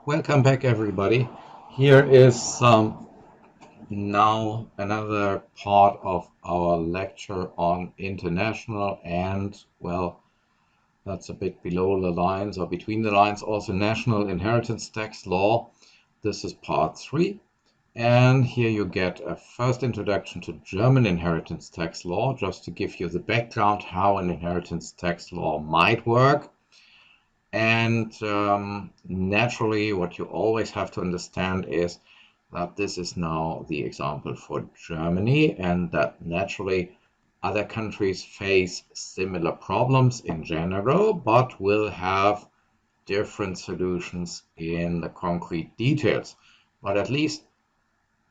Welcome back, everybody. Here is now another part of our lecture on international and, well, that's a bit below the lines or between the lines, also national inheritance tax law. This is part 3. And here you get a first introduction to German inheritance tax law, just to give you the background how an inheritance tax law might work. And naturally, what you always have to understand is that this is now the example for Germany, and that naturally other countries face similar problems in general, but will have different solutions in the concrete details. But at least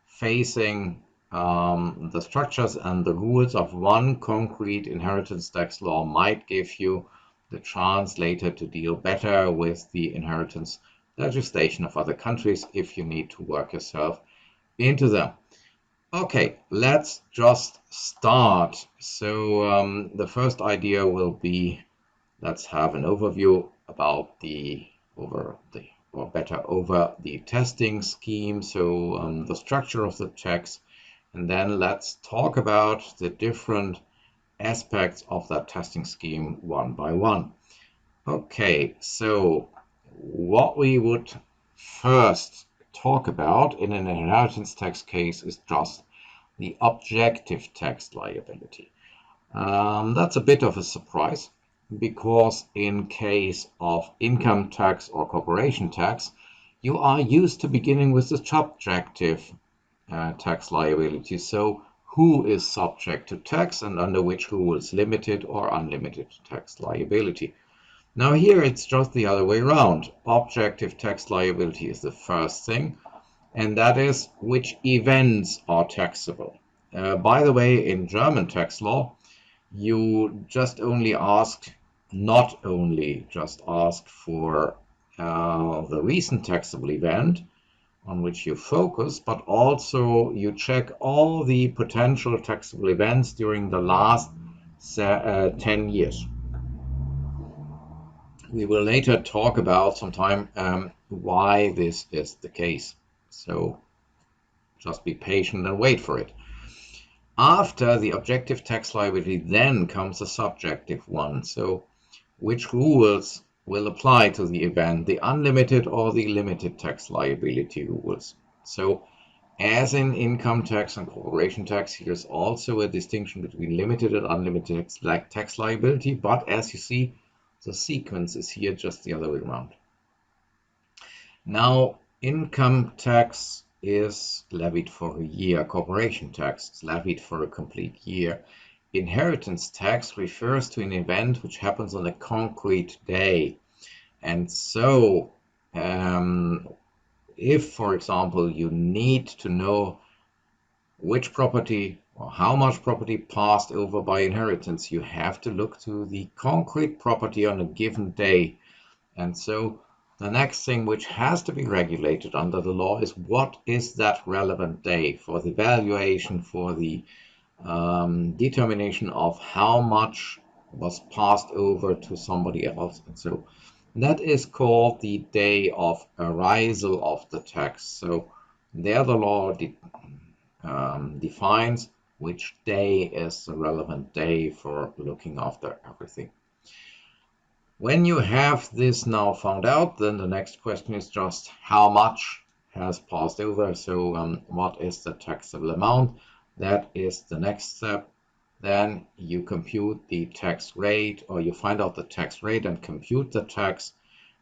facing the structures and the rules of one concrete inheritance tax law might give you the chance later to deal better with the inheritance legislation of other countries if you need to work yourself into them. Okay, let's just start. So the first idea will be, let's have an overview about over the testing scheme, so the structure of the tax, and then let's talk about the different aspects of that testing scheme one by one. Okay, so what we would first talk about in an inheritance tax case is just the objective tax liability. That's a bit of a surprise because in case of income tax or corporation tax, you are used to beginning with the subjective tax liability. So who is subject to tax and under which rules, limited or unlimited tax liability. Now here it's just the other way around. Objective tax liability is the first thing, and that is which events are taxable. By the way, in German tax law, you just only not only just ask for the recent taxable event on which you focus, but also you check all the potential taxable events during the last 10 years. We will later talk about sometime why this is the case. So just be patient and wait for it. After the objective tax liability, then comes the subjective one. So which rules will apply to the event, the unlimited or the limited tax liability rules. So as in income tax and corporation tax, here's also a distinction between limited and unlimited tax liability, but as you see, the sequence is here just the other way around. Now, income tax is levied for a year. Corporation tax is levied for a complete year. Inheritance tax refers to an event which happens on a concrete day. And so, if, for example, you need to know which property or how much property passed over by inheritance, you have to look to the concrete property on a given day. And so the next thing which has to be regulated under the law is what is that relevant day for the valuation, for the determination of how much was passed over to somebody else. And so that is called the day of arisal of the tax. So there the law defines which day is the relevant day for looking after everything. When you have this now found out, then the next question is just how much has passed over. So what is the taxable amount? That is the next step. Then you compute the tax rate, or you find out the tax rate and compute the tax.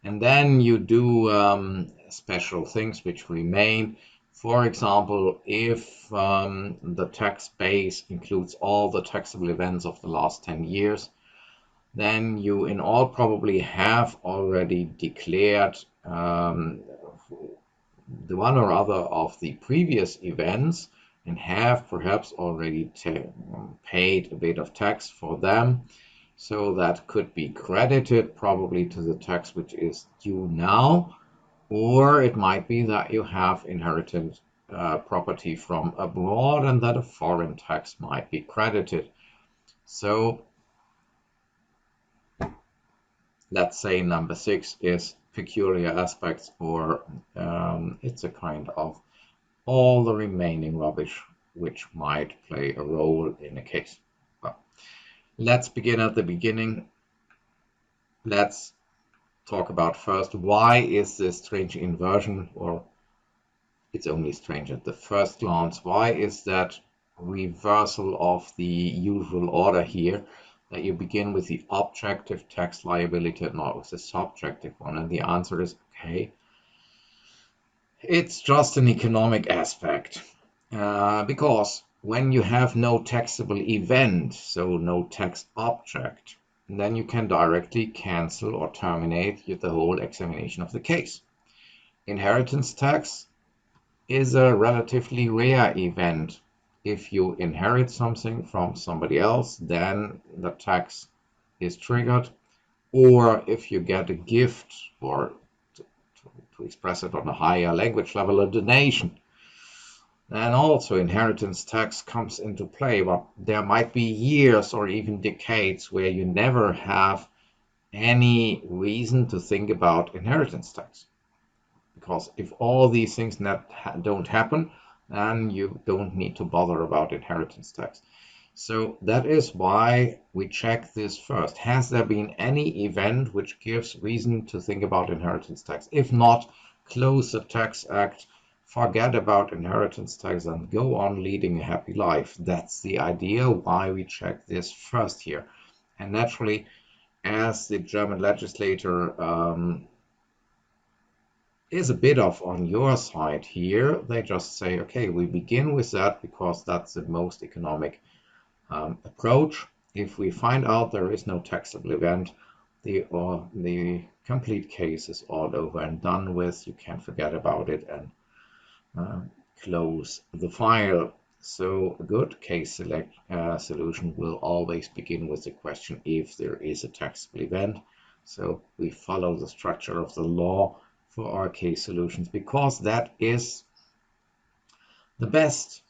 And then you do special things which remain. For example, if the tax base includes all the taxable events of the last 10 years, then you in all probably have already declared the one or other of the previous events and have perhaps already paid a bit of tax for them. So that could be credited probably to the tax which is due now, or it might be that you have inherited property from abroad and that a foreign tax might be credited. So let's say number 6 is peculiar aspects, or it's a kind of all the remaining rubbish which might play a role in a case. Well, let's begin at the beginning. Let's talk about first, why is this strange inversion, or it's only strange at the first glance, why is that reversal of the usual order here, that you begin with the objective tax liability and not with the subjective one? And the answer is, okay, it's just an economic aspect. Because when you have no taxable event, so no tax object, then you can directly cancel or terminate the whole examination of the case. Inheritance tax is a relatively rare event. If you inherit something from somebody else, then the tax is triggered. Or if you get a gift, or to express it on a higher language level, a donation, then also inheritance tax comes into play. But there might be years or even decades where you never have any reason to think about inheritance tax. Because if all these things don't happen, then you don't need to bother about inheritance tax. So that is why we check this first. Has there been any event which gives reason to think about inheritance tax? If not, close the tax act, forget about inheritance tax, and go on leading a happy life. That's the idea why we check this first here. And naturally, as the German legislator is a bit of on your side here, they just say, okay, we begin with that because that's the most economic approach. If we find out there is no taxable event, the complete case is all over and done with. You can forget about it and close the file. So a good case solution will always begin with the question if there is a taxable event. So we follow the structure of the law for our case solutions, because that is the best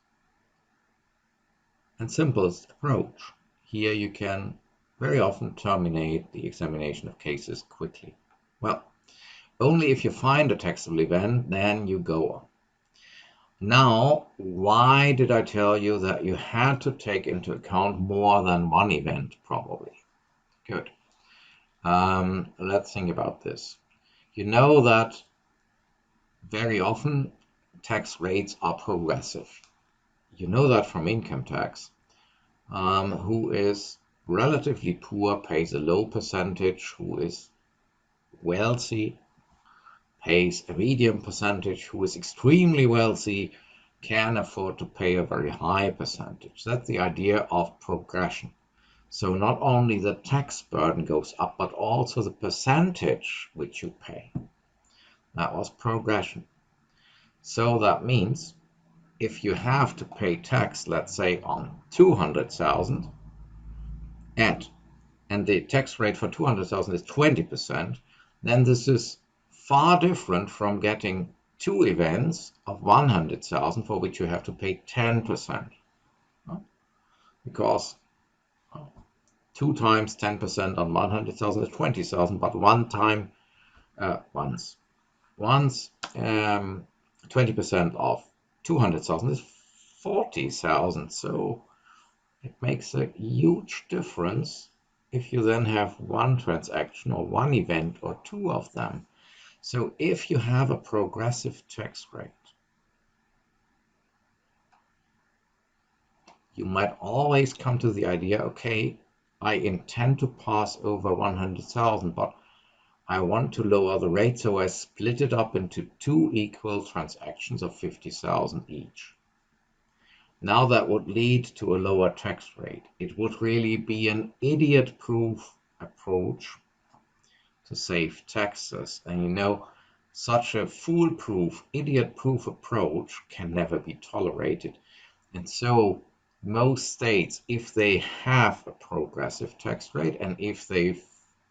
and simplest approach. Here you can very often terminate the examination of cases quickly. Well, only if you find a taxable event, then you go on. Now, why did I tell you that you had to take into account more than one event? Probably. Good. Let's think about this. You know that very often tax rates are progressive. You know that from income tax. Who is relatively poor pays a low percentage, who is wealthy pays a medium percentage, who is extremely wealthy can afford to pay a very high percentage. That's the idea of progression. So not only the tax burden goes up, but also the percentage which you pay. That was progression. So that means if you have to pay tax, let's say on 200,000, and the tax rate for 200,000 is 20%, then this is far different from getting two events of 100,000 for which you have to pay 10%. Because 2 times 10% on 100,000 is 20,000, but once 20% of 200,000 is 40,000. So it makes a huge difference if you then have one transaction or one event or two of them. So if you have a progressive tax rate, you might always come to the idea, okay, I intend to pass over 100,000, but I want to lower the rate, so I split it up into two equal transactions of 50,000 each. Now that would lead to a lower tax rate. It would really be an idiot-proof approach to save taxes. And you know, such a foolproof, idiot-proof approach can never be tolerated. And so most states, if they have a progressive tax rate and if they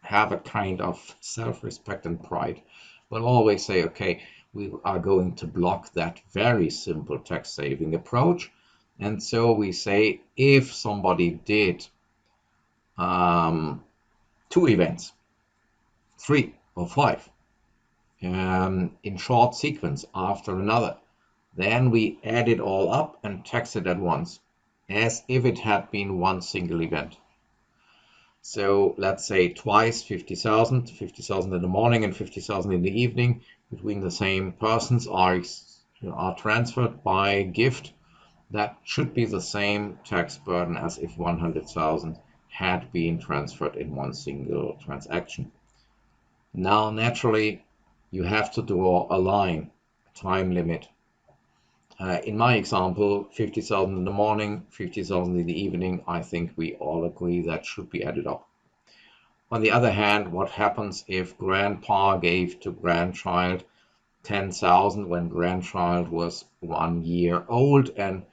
have a kind of self-respect and pride, will always say, okay, we are going to block that very simple tax-saving approach. And so we say, if somebody did 2 events, 3 or 5, in short sequence after another. Then we add it all up and tax it at once, as if it had been one single event. So let's say twice 50,000, 50,000 in the morning and 50,000 in the evening between the same persons are transferred by gift. That should be the same tax burden as if 100,000 had been transferred in one single transaction. Now, naturally, you have to draw a line, a time limit. In my example, 50,000 in the morning, 50,000 in the evening, I think we all agree that should be added up. On the other hand, what happens if grandpa gave to grandchild 10,000 when grandchild was 1 year old, and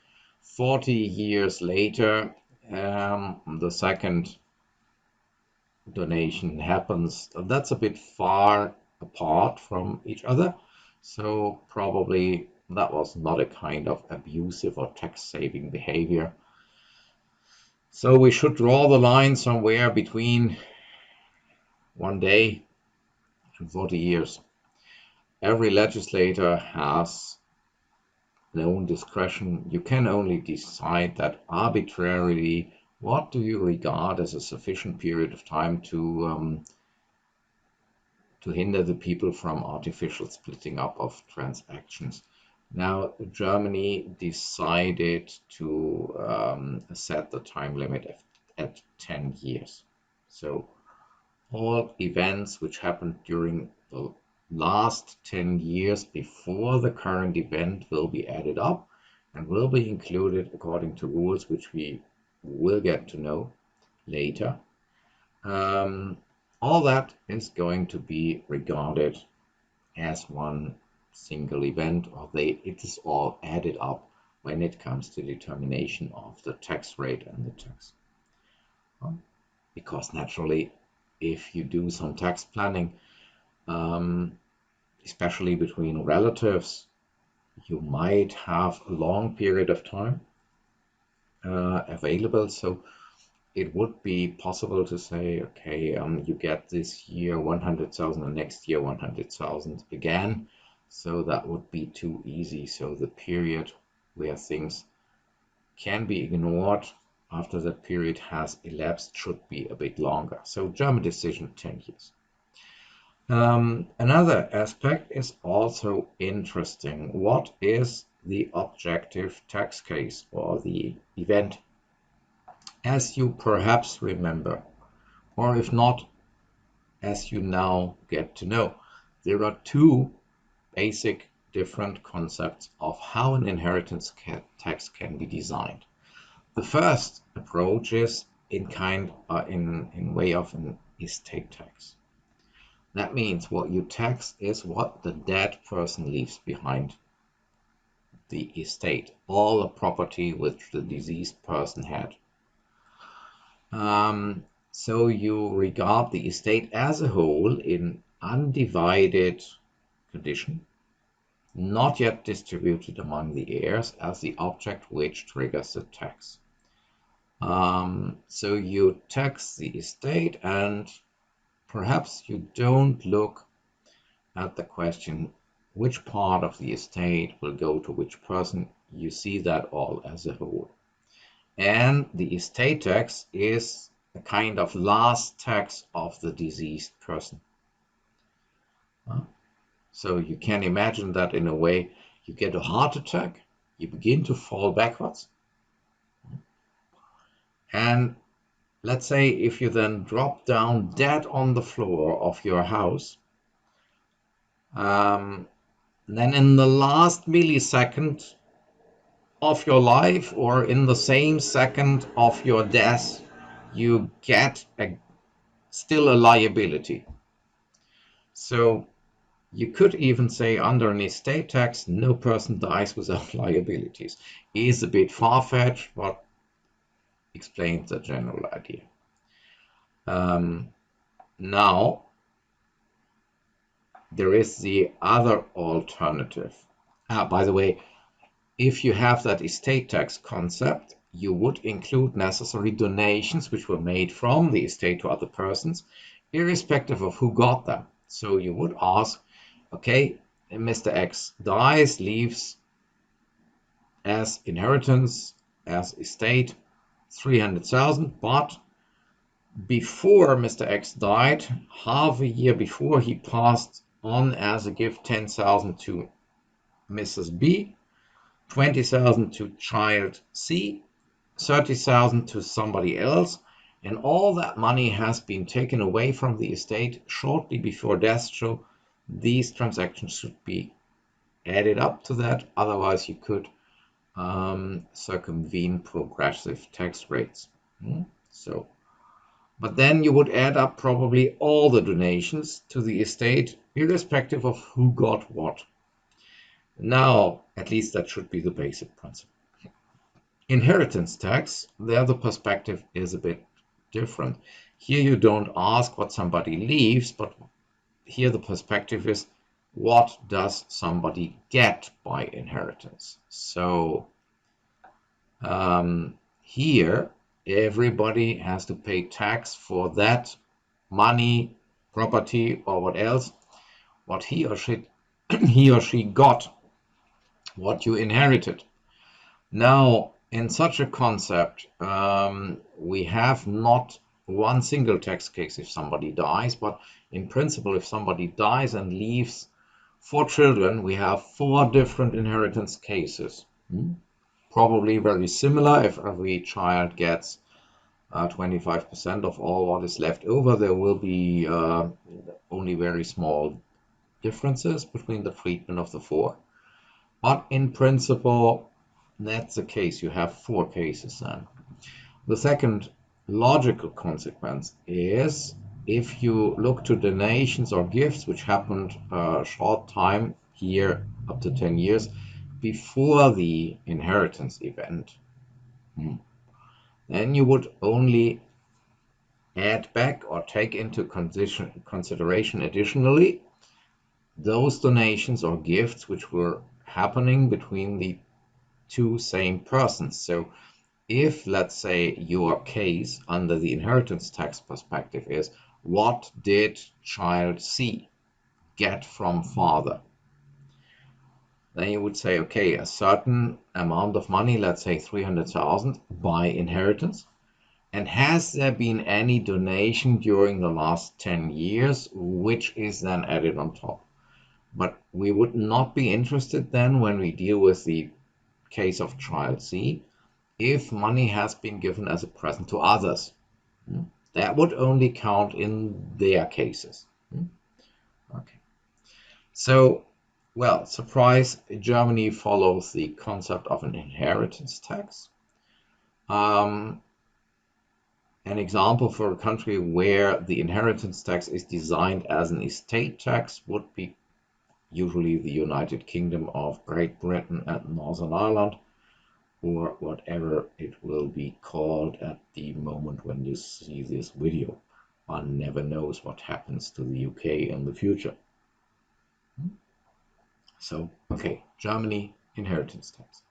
40 years later, the second donation happens? That's a bit far apart from each other, so probably that was not a kind of abusive or tax-saving behavior. So we should draw the line somewhere between 1 day and 40 years. Every legislator has their own discretion. You can only decide that arbitrarily. What do you regard as a sufficient period of time to hinder the people from artificial splitting up of transactions? Now, Germany decided to set the time limit at 10 years. So all events which happened during the last 10 years before the current event will be added up and will be included according to rules which we will get to know later. All that is going to be regarded as one single event, or it is all added up when it comes to determination of the tax rate and the tax. Because naturally, if you do some tax planning, especially between relatives, you might have a long period of time available. So it would be possible to say, okay, you get this year 100,000 and next year 100,000 again. So that would be too easy. So the period where things can be ignored after that period has elapsed should be a bit longer. So German decision, 10 years. Another aspect is also interesting. What is the objective tax case or the event? As you perhaps remember, or if not, as you now get to know, there are two basic different concepts of how an inheritance tax can be designed. The first approach is in way of an estate tax. That means what you tax is what the dead person leaves behind the estate, all the property which the deceased person had. So you regard the estate as a whole in undivided condition, not yet distributed among the heirs, as the object which triggers the tax. So you tax the estate, and perhaps you don't look at the question which part of the estate will go to which person. You see that all as a whole. And the estate tax is a kind of last tax of the deceased person. So you can imagine that in a way, you get a heart attack, you begin to fall backwards. And let's say if you then drop down dead on the floor of your house, then in the last millisecond of your life, or in the same second of your death, you get still a liability. So you could even say under an estate tax, no person dies without liabilities. Is a bit far-fetched, but explains the general idea. Now, there is the other alternative. By the way, if you have that estate tax concept, you would include necessary donations which were made from the estate to other persons, irrespective of who got them. So you would ask, okay, Mr. X dies, leaves as inheritance, as estate, 300,000, but before Mr. X died, half a year before, he passed on as a gift 10,000 to Mrs. B, 20,000 to child C, 30,000 to somebody else, and all that money has been taken away from the estate shortly before death, so these transactions should be added up to that, otherwise you could circumvent progressive tax rates. So, but then you would add up probably all the donations to the estate, irrespective of who got what. Now, at least that should be the basic principle. Inheritance tax, there the perspective is a bit different. Here you don't ask what somebody leaves, but here the perspective is what does somebody get by inheritance. So here everybody has to pay tax for that money, property, or what else, what he or she got, what you inherited. Now, in such a concept, we have not one single tax case if somebody dies, but in principle, if somebody dies and leaves 4 children, we have 4 different inheritance cases. Probably very similar. If every child gets 25% of all what is left over, there will be only very small differences between the treatment of the 4. But in principle, that's the case. You have 4 cases then. The second logical consequence is if you look to donations or gifts which happened a short time here, up to 10 years, before the inheritance event, then you would only add back or take into consideration additionally those donations or gifts which were happening between the 2 same persons. So if, let's say, your case under the inheritance tax perspective is what did child C get from father, then you would say, okay, a certain amount of money, let's say 300,000 by inheritance, and has there been any donation during the last 10 years which is then added on top. But we would not be interested then when we deal with the case of child C if money has been given as a present to others. That would only count in their cases. Okay. So, well, surprise, Germany follows the concept of an inheritance tax. An example for a country where the inheritance tax is designed as an estate tax would be usually the United Kingdom of Great Britain and Northern Ireland, or whatever it will be called at the moment when you see this video. One never knows what happens to the UK in the future. So, okay, Germany, inheritance tax.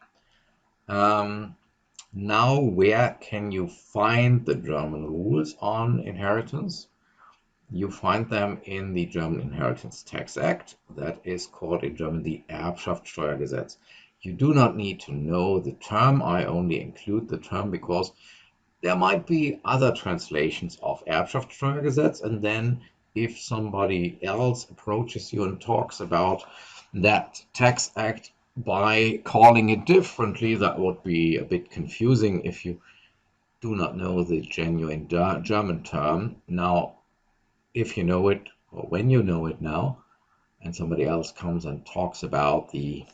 Now, where can you find the German rules on inheritance? You find them in the German Inheritance Tax Act. That is called in German the Erbschaftssteuergesetz. You do not need to know the term. I only include the term because there might be other translations of Erbschaftssteuergesetz, and then if somebody else approaches you and talks about that tax act by calling it differently, that would be a bit confusing if you do not know the genuine German term. Now, if you know it, or when you know it now, and somebody else comes and talks about the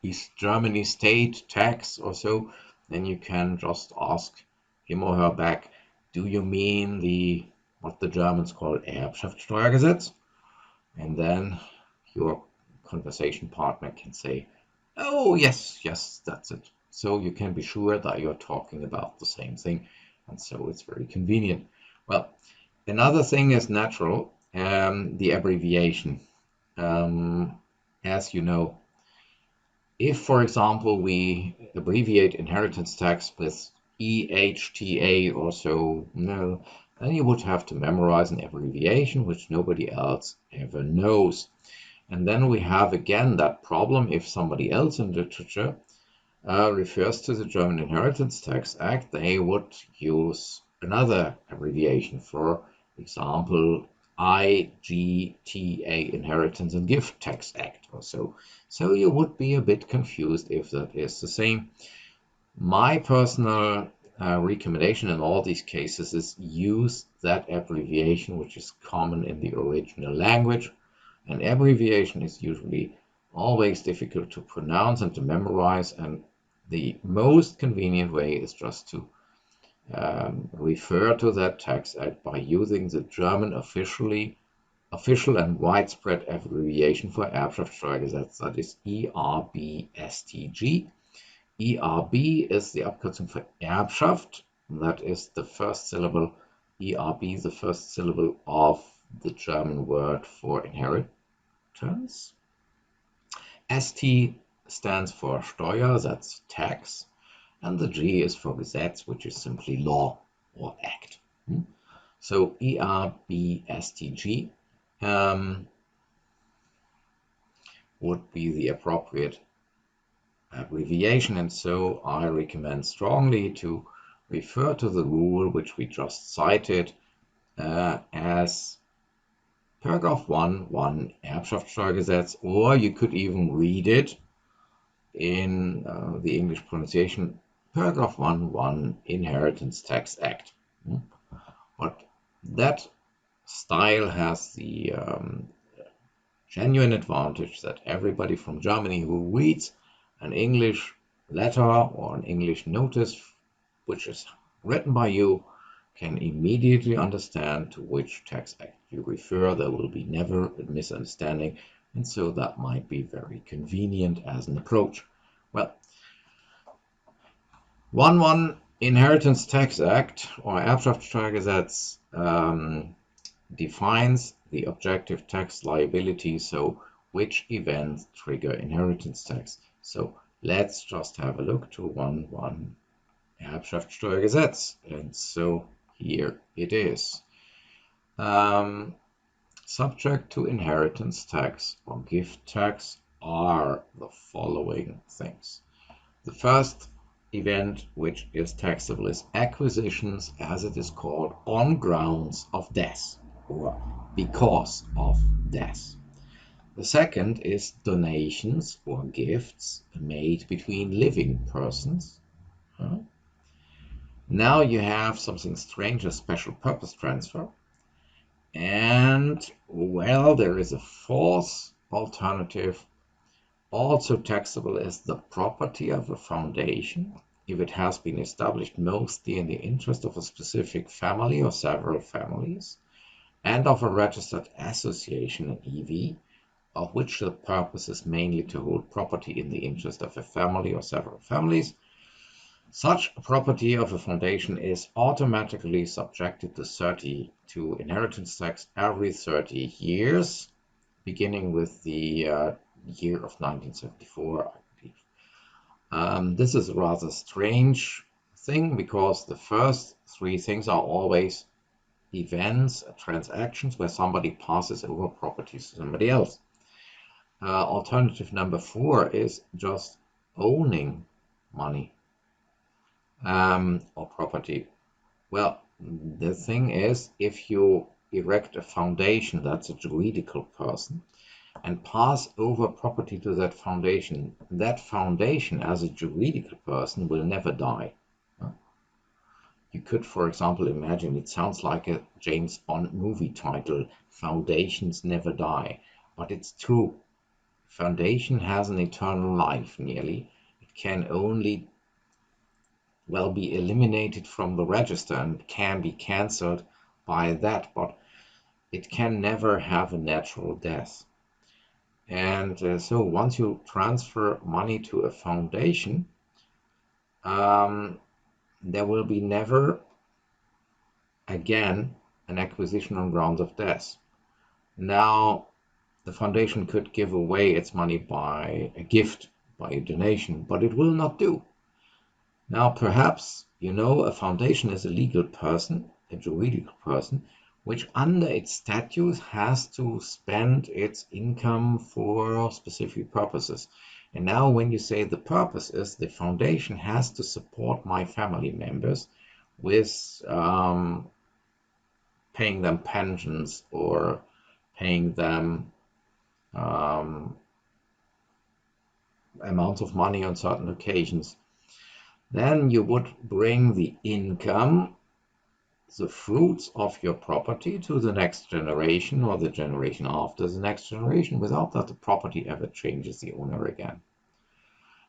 East Germany state tax or so, then you can just ask him or her back, do you mean what the Germans call Erbschaftssteuergesetz? And then your conversation partner can say, oh, yes, that's it. So you can be sure that you're talking about the same thing, and so it's very convenient. Well, another thing is natural, the abbreviation. As you know, if, for example, we abbreviate inheritance tax with EHTA or so, no, then you would have to memorize an abbreviation which nobody else ever knows. And then we have again that problem if somebody else in literature refers to the German Inheritance Tax Act, they would use another abbreviation, for example, IGTA, Inheritance and Gift Tax Act or so. So you would be a bit confused if that is the same. My personal recommendation in all these cases is use that abbreviation which is common in the original language. An abbreviation is usually always difficult to pronounce and to memorize, and the most convenient way is just to refer to that tax act by using the German official and widespread abbreviation for Erbschaftssteuergesetz, that is ERBSTG. ERB is the Abkürzung for Erbschaft, that is the first syllable, ERB, the first syllable of the German word for inheritance. ST stands for Steuer, that's tax, and the G is for Gesetz, which is simply law or act. So ERBSTG would be the appropriate abbreviation, and so I recommend strongly to refer to the rule which we just cited as paragraph 1.1 Erbschaftssteuergesetz, or you could even read it in the English pronunciation, paragraph 1.1 Inheritance Tax Act. But that style has the genuine advantage that everybody from Germany who reads an English letter or an English notice which is written by you can immediately understand to which tax act you refer. There will be never a misunderstanding, and so that might be very convenient as an approach. Well, 1.1 Inheritance Tax Act or Erbschaftssteuergesetz defines the objective tax liability, so which events trigger inheritance tax. So let's just have a look to 1.1 Erbschaftssteuergesetz, and so here it is. Subject to inheritance tax or gift tax are the following things. The first event which is taxable is acquisitions, as it is called, on grounds of death or because of death. The second is donations or gifts made between living persons. Now you have something strange, a special purpose transfer. And, well, there is a fourth alternative, also taxable as the property of a foundation, if it has been established mostly in the interest of a specific family or several families, and of a registered association, an EV, of which the purpose is mainly to hold property in the interest of a family or several families. Such property of a foundation is automatically subjected to inheritance tax every 30 years, beginning with the year of 1974, I believe. This is a rather strange thing because the first three things are always events, transactions where somebody passes over property to somebody else. Alternative number 4 is just owning money or property. Well, the thing is, if you erect a foundation, that's a juridical person, and pass over property to that foundation as a juridical person will never die. You could, for example, imagine, it sounds like a James Bond movie title, Foundations Never Die, but it's true. Foundation has an eternal life, nearly. It can only, well, be eliminated from the register and can be cancelled by that, but it can never have a natural death. And so once you transfer money to a foundation, there will be never again an acquisition on grounds of death. Now, the foundation could give away its money by a gift, by a donation, but it will not do. Now, perhaps, you know, a foundation is a legal person, a juridical person, which under its statutes has to spend its income for specific purposes. And now when you say the purpose is the foundation has to support my family members with paying them pensions or paying them amounts of money on certain occasions, then you would bring the income, the fruits of your property, to the next generation or the generation after the next generation without that the property ever changes the owner again.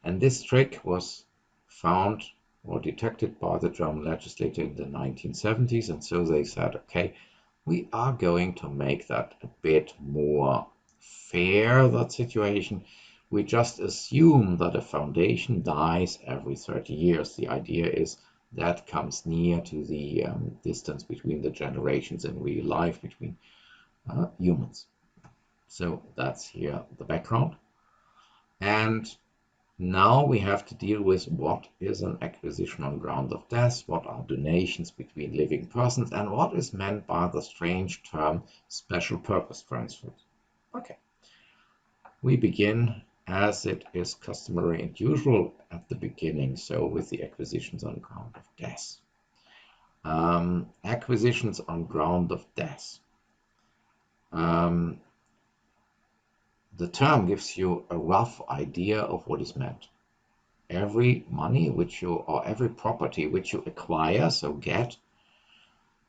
And this trick was found or detected by the German legislature in the 1970s, and so they said, okay, we are going to make that a bit more fair, that situation. We just assume that a foundation dies every 30 years. The idea is that comes near to the distance between the generations in real life between humans. So that's here the background. And now we have to deal with what is an acquisition on ground of death, what are donations between living persons, and what is meant by the strange term special purpose transfers. Okay. We begin as it is customary and usual at the beginning, so with the acquisitions on ground of death. Acquisitions on ground of death. The term gives you a rough idea of what is meant. Every money which you, or every property which you acquire, so get,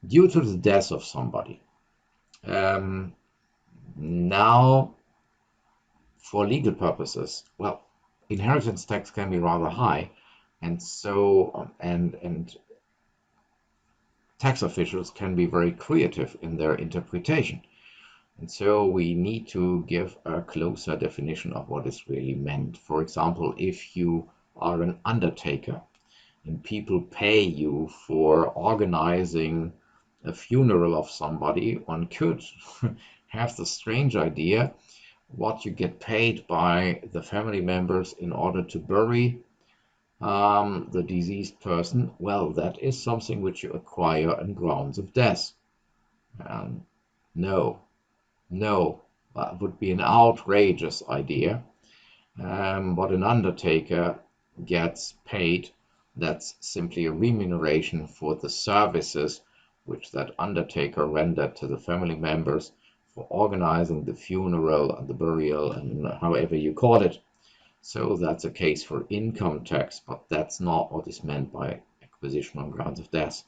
due to the death of somebody. Now, for legal purposes, well, inheritance tax can be rather high, and so and tax officials can be very creative in their interpretation. And so we need to give a closer definition of what is really meant. For example, if you are an undertaker and people pay you for organizing a funeral of somebody, one could have the strange idea what you get paid by the family members in order to bury the deceased person. Well, that is something which you acquire on grounds of death. No, that would be an outrageous idea. What an undertaker gets paid, that's simply a remuneration for the services which that undertaker rendered to the family members for organizing the funeral and the burial and however you call it. So that's a case for income tax, but that's not what is meant by acquisition on grounds of death.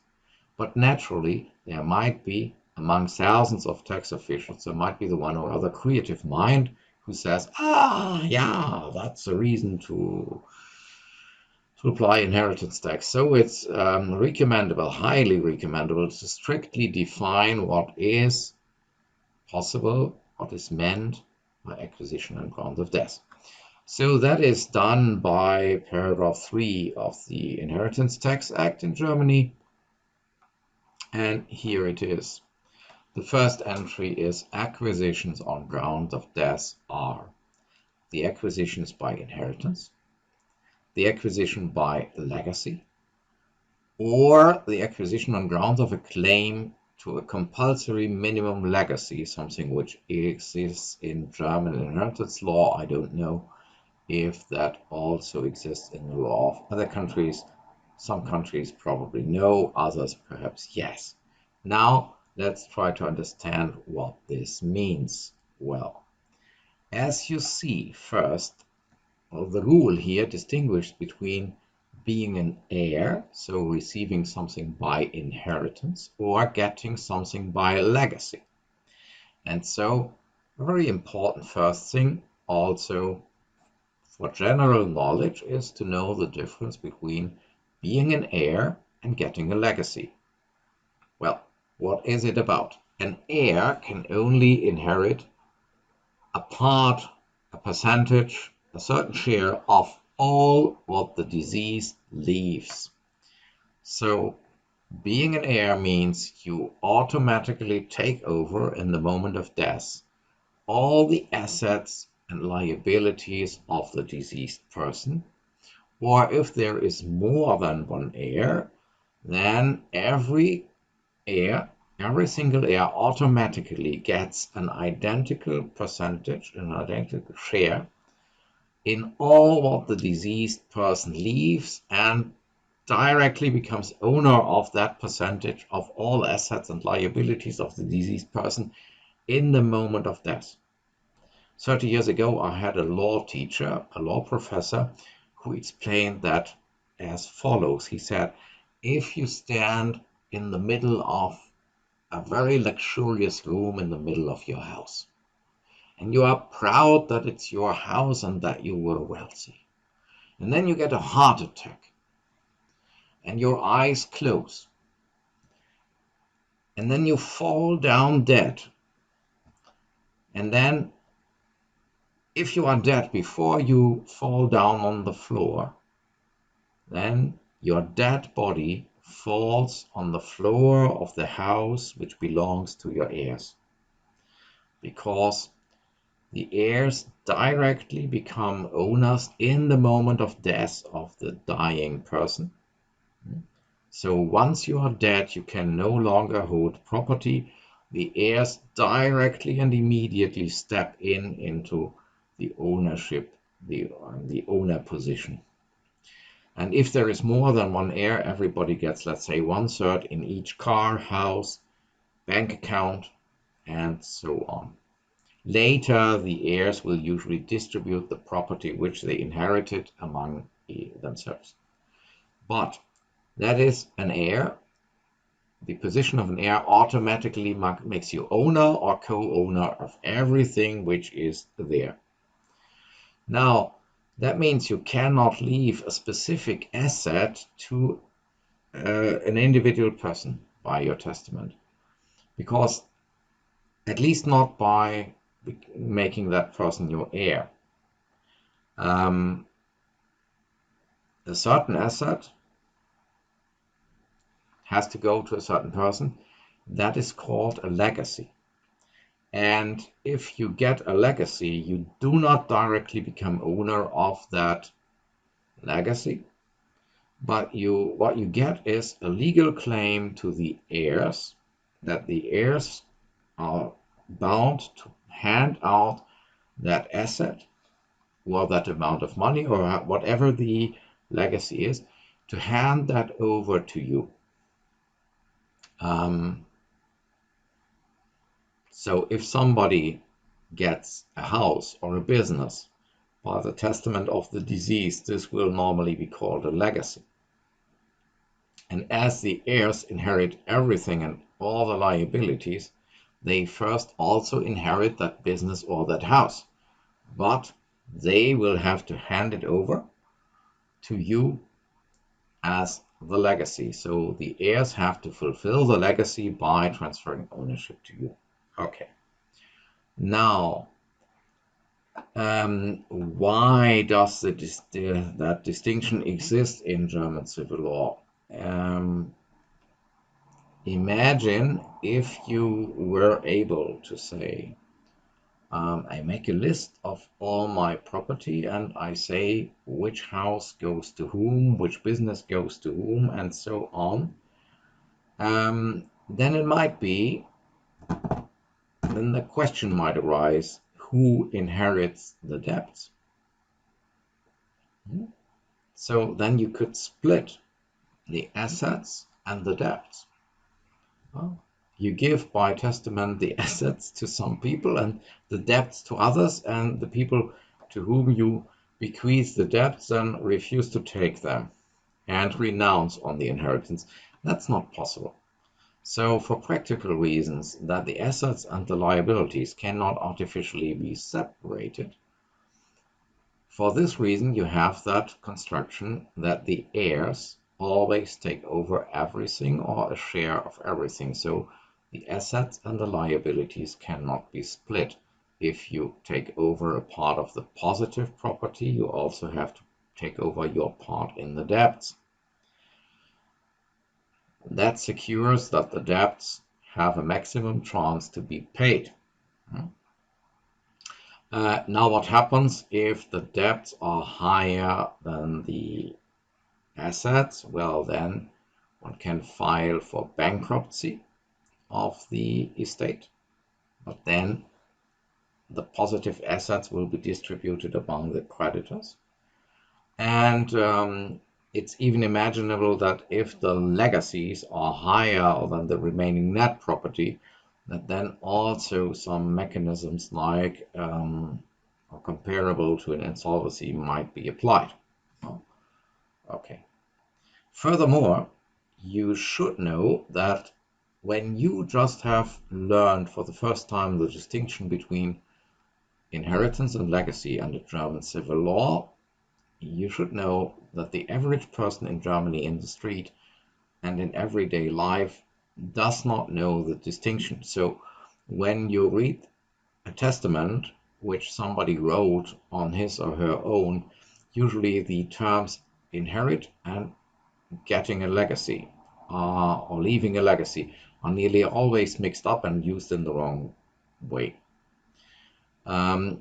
But naturally, there might be, among thousands of tax officials, there might be the one or other creative mind who says, yeah, that's a reason to apply inheritance tax. So it's recommendable, highly recommendable, to strictly define what is possible, what is meant by acquisition on grounds of death. So that is done by paragraph 3 of the Inheritance Tax Act in Germany. And here it is. The first entry is acquisitions on grounds of death are the acquisitions by inheritance, the acquisition by legacy, or the acquisition on grounds of a claim to a compulsory minimum legacy, something which exists in German inheritance law. I don't know if that also exists in the law of other countries. Some countries probably no, others perhaps yes. Now let's try to understand what this means. Well, as you see, first, the rule here distinguished between being an heir, so receiving something by inheritance, or getting something by legacy. And so a very important first thing also for general knowledge is to know the difference between being an heir and getting a legacy. Well, what is it about? An heir can only inherit a part, a percentage, a certain share of all what the deceased leaves. So being an heir means you automatically take over in the moment of death all the assets and liabilities of the deceased person, or if there is more than one heir, then every heir every single heir automatically gets an identical percentage, an identical share in all what the deceased person leaves, and directly becomes owner of that percentage of all assets and liabilities of the deceased person in the moment of death. 30 years ago, I had a law teacher, a law professor, who explained that as follows. He said, if you stand in the middle of a very luxurious room in the middle of your house, and you are proud that it's your house and that you were wealthy, and then you get a heart attack, and your eyes close, and then you fall down dead, and then if you are dead before you fall down on the floor, then your dead body falls on the floor of the house which belongs to your heirs, because the heirs directly become owners in the moment of death of the dying person. So once you are dead, you can no longer hold property. The heirs directly and immediately step into the ownership, the owner position. And if there is more than one heir, everybody gets, let's say, 1/3 in each car, house, bank account, and so on. Later, the heirs will usually distribute the property which they inherited among themselves. But that is an heir. The position of an heir automatically makes you owner or co-owner of everything which is there. Now, that means you cannot leave a specific asset to an individual person by your testament, because at least not by making that person your heir. A certain asset has to go to a certain person. That is called a legacy. And if you get a legacy, you do not directly become owner of that legacy, but what you get is a legal claim to the heirs, that the heirs are bound to hand out that asset or that amount of money or whatever the legacy is, to hand that over to you. So if somebody gets a house or a business by the testament of the deceased, this will normally be called a legacy. And as the heirs inherit everything and all the liabilities, they first also inherit that business or that house. But they will have to hand it over to you as the legacy. So the heirs have to fulfill the legacy by transferring ownership to you. Okay. Now, why does that distinction exist in German civil law? Imagine if you were able to say, I make a list of all my property and I say which house goes to whom, which business goes to whom, and so on. Then it might be, then the question might arise, who inherits the debts? So then you could split the assets and the debts. Well, you give by testament the assets to some people and the debts to others, and the people to whom you bequeath the debts then refuse to take them and renounce on the inheritance. That's not possible. So for practical reasons, that the assets and the liabilities cannot artificially be separated, for this reason you have that construction that the heirs always take over everything or a share of everything. So the assets and the liabilities cannot be split. If you take over a part of the positive property, you also have to take over your part in the debts. That secures that the debts have a maximum chance to be paid. Now what happens if the debts are higher than the assets? Well, then one can file for bankruptcy of the estate, but then the positive assets will be distributed among the creditors. And it's even imaginable that if the legacies are higher than the remaining net property, that then also some mechanisms like or comparable to an insolvency might be applied. Oh, okay. Furthermore, you should know that when you just have learned for the first time the distinction between inheritance and legacy under German civil law, you should know that the average person in Germany in the street and in everyday life does not know the distinction. So when you read a testament which somebody wrote on his or her own, usually the terms inherit and getting a legacy or leaving a legacy are nearly always mixed up and used in the wrong way.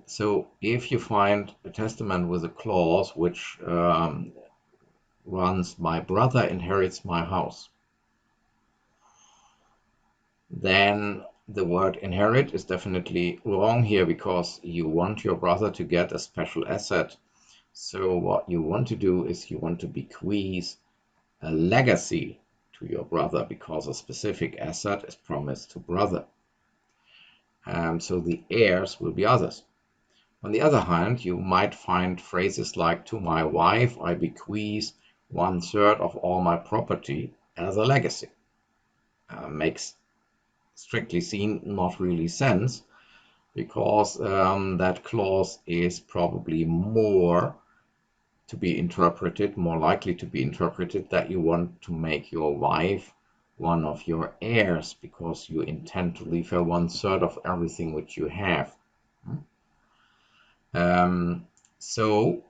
So if you find a testament with a clause which runs, "My brother inherits my house," then the word inherit is definitely wrong here, because you want your brother to get a special asset. So what you want to do is you want to bequeath a legacy to your brother, because a specific asset is promised to brother. So the heirs will be others. On the other hand, you might find phrases like, "To my wife I bequeath 1/3 of all my property as a legacy." Makes, strictly seen, not really sense, because that clause is probably more likely to be interpreted that you want to make your wife one of your heirs, because you intend to leave her 1/3 of everything which you have. So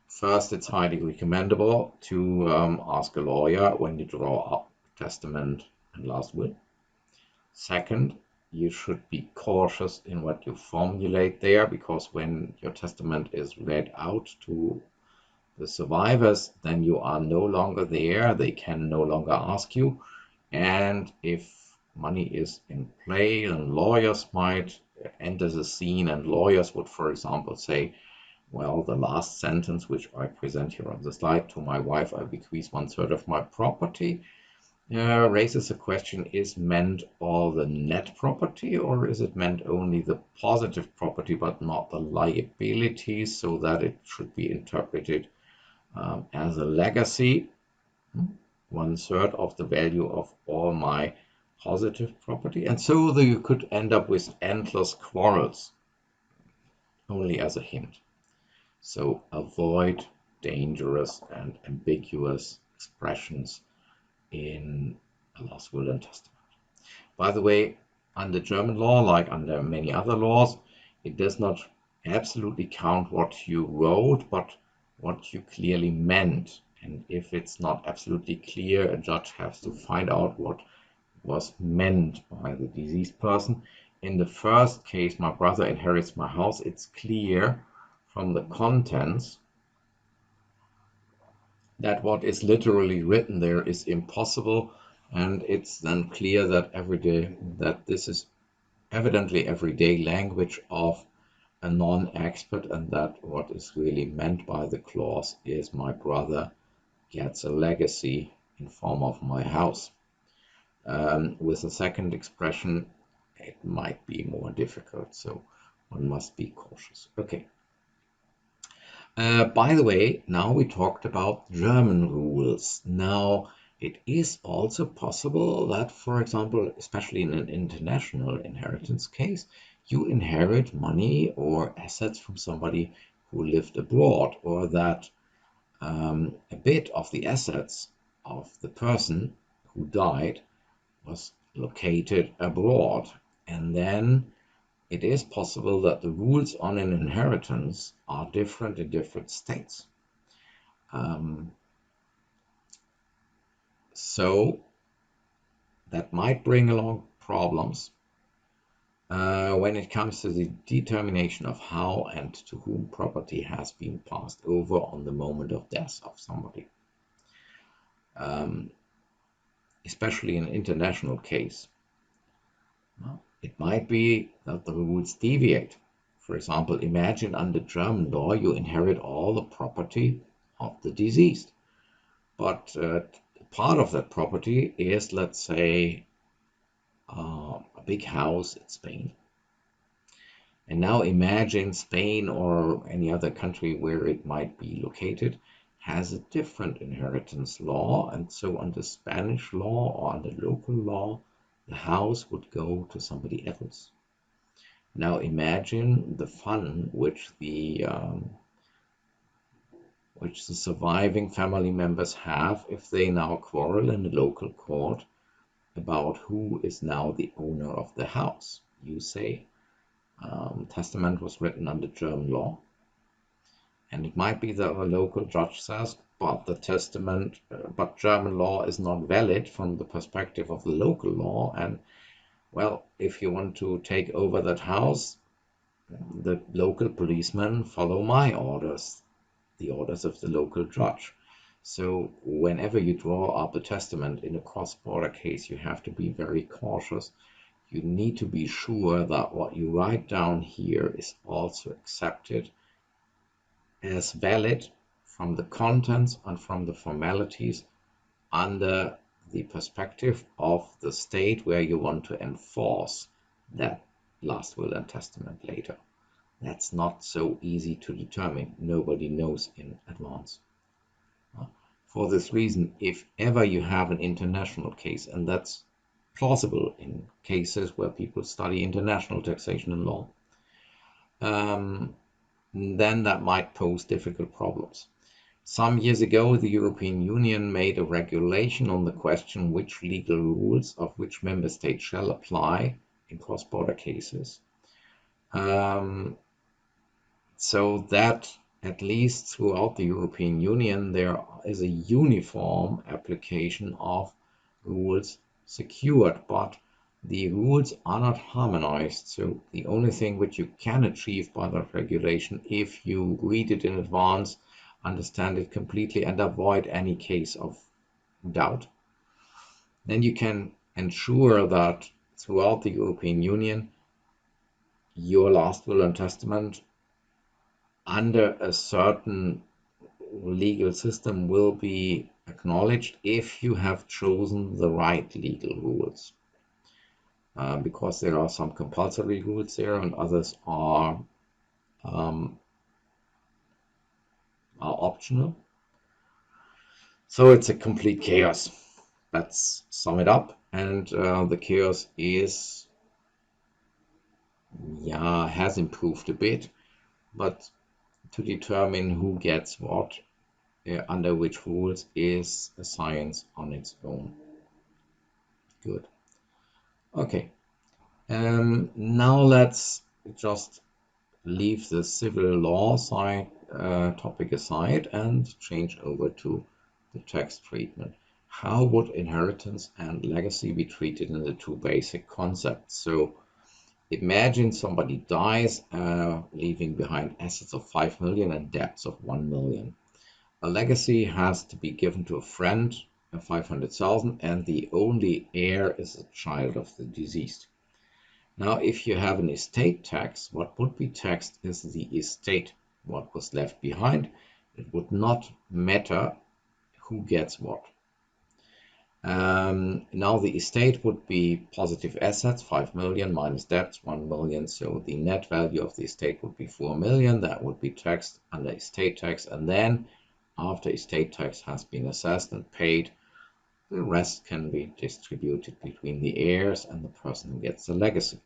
first, it's highly recommendable to ask a lawyer when you draw up testament and last will. Second, you should be cautious in what you formulate there, because when your testament is read out to the survivors, then you are no longer there. They can no longer ask you. And if money is in play, then lawyers might enter the scene, and lawyers would, for example, say, well, the last sentence which I present here on the slide, "To my wife I bequeath 1/3 of my property," raises the question, is meant all the net property, or is it meant only the positive property but not the liabilities, so that it should be interpreted as a legacy, 1/3 of the value of all my positive property. And so you could end up with endless quarrels, only as a hint. So avoid dangerous and ambiguous expressions in a last will and testament. By the way, under German law, like under many other laws, it does not absolutely count what you wrote, but what you clearly meant. And if it's not absolutely clear, a judge has to find out what was meant by the deceased person. In the first case, "My brother inherits my house," it's clear from the contents that what is literally written there is impossible, and it's then clear that this is evidently everyday language of a non-expert, and that what is really meant by the clause is, "My brother gets a legacy in form of my house." With the second expression, it might be more difficult, so one must be cautious. Okay. By the way, now we talked about German rules. Now, it is also possible that, for example, especially in an international inheritance case, you inherit money or assets from somebody who lived abroad, or that a bit of the assets of the person who died was located abroad. And then it is possible that the rules on an inheritance are different in different states. So that might bring along problems when it comes to the determination of how and to whom property has been passed over on the moment of death of somebody. Especially in an international case, It might be that the rules deviate. For example, imagine under German law you inherit all the property of the deceased, but part of that property is, let's say, a big house in Spain. And now imagine Spain or any other country where it might be located has a different inheritance law, and so under Spanish law or under local law, the house would go to somebody else. Now imagine the fun which the surviving family members have if they now quarrel in the local court about who is now the owner of the house. You say, testament was written under German law, and it might be that a local judge says, but but German law is not valid from the perspective of the local law, and well, if you want to take over that house, the local policemen follow my orders, the orders of the local judge. So whenever you draw up a testament in a cross-border case, you have to be very cautious. You need to be sure that what you write down here is also accepted as valid from the contents and from the formalities under the perspective of the state where you want to enforce that last will and testament later. That's not so easy to determine. Nobody knows in advance. For this reason, if ever you have an international case, and that's plausible in cases where people study international taxation and law, then that might pose difficult problems. Some years ago, the European Union made a regulation on the question which legal rules of which member state shall apply in cross-border cases. So that at least throughout the European Union, there is a uniform application of rules secured, but the rules are not harmonized. So the only thing which you can achieve by that regulation, if you read it in advance, understand it completely, and avoid any case of doubt, then you can ensure that throughout the European Union, your last will and testament under a certain legal system will be acknowledged if you have chosen the right legal rules. Because there are some compulsory rules there and others are optional. So it's a complete chaos. Let's sum it up. And the chaos has improved a bit, but to determine who gets what under which rules is a science on its own. Good. Okay. Now let's just leave the civil law topic aside and change over to the tax treatment. How would inheritance and legacy be treated in the two basic concepts? So imagine somebody dies, leaving behind assets of 5 million and debts of 1 million. A legacy has to be given to a friend, 500,000, and the only heir is a child of the deceased. Now, if you have an estate tax, what would be taxed is the estate, what was left behind. It would not matter who gets what. Now the estate would be positive assets, 5 million, minus debts, 1 million. So the net value of the estate would be 4 million. That would be taxed under estate tax. And then after estate tax has been assessed and paid, the rest can be distributed between the heirs and the person who gets the legacy.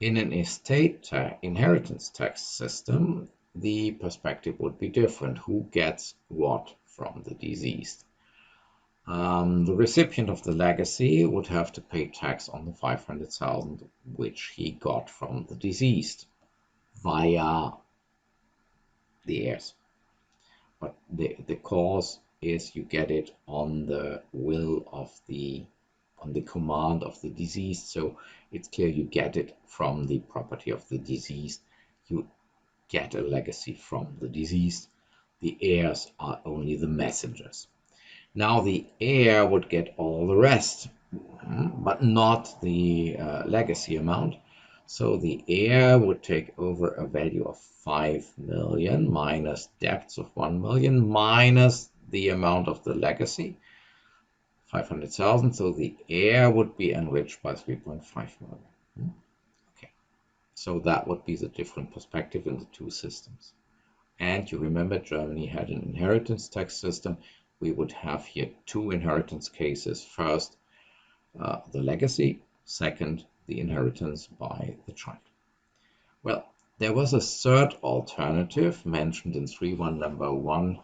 In an inheritance tax system, the perspective would be different. Who gets what from the deceased? The recipient of the legacy would have to pay tax on the 500,000 which he got from the deceased via the heirs. But the cause is you get it on the will of on the command of the deceased. So it's clear you get it from the property of the deceased. You get a legacy from the deceased. The heirs are only the messengers. Now the heir would get all the rest but not the legacy amount. So the heir would take over a value of 5 million minus debts of 1 million minus the amount of the legacy, 500,000. So the heir would be enriched by 3.5 million. Okay, so that would be the different perspective in the two systems. And you remember Germany had an inheritance tax system. We would have here two inheritance cases. First, the legacy. Second, the inheritance by the child. Well, there was a third alternative mentioned in 3.1 number 1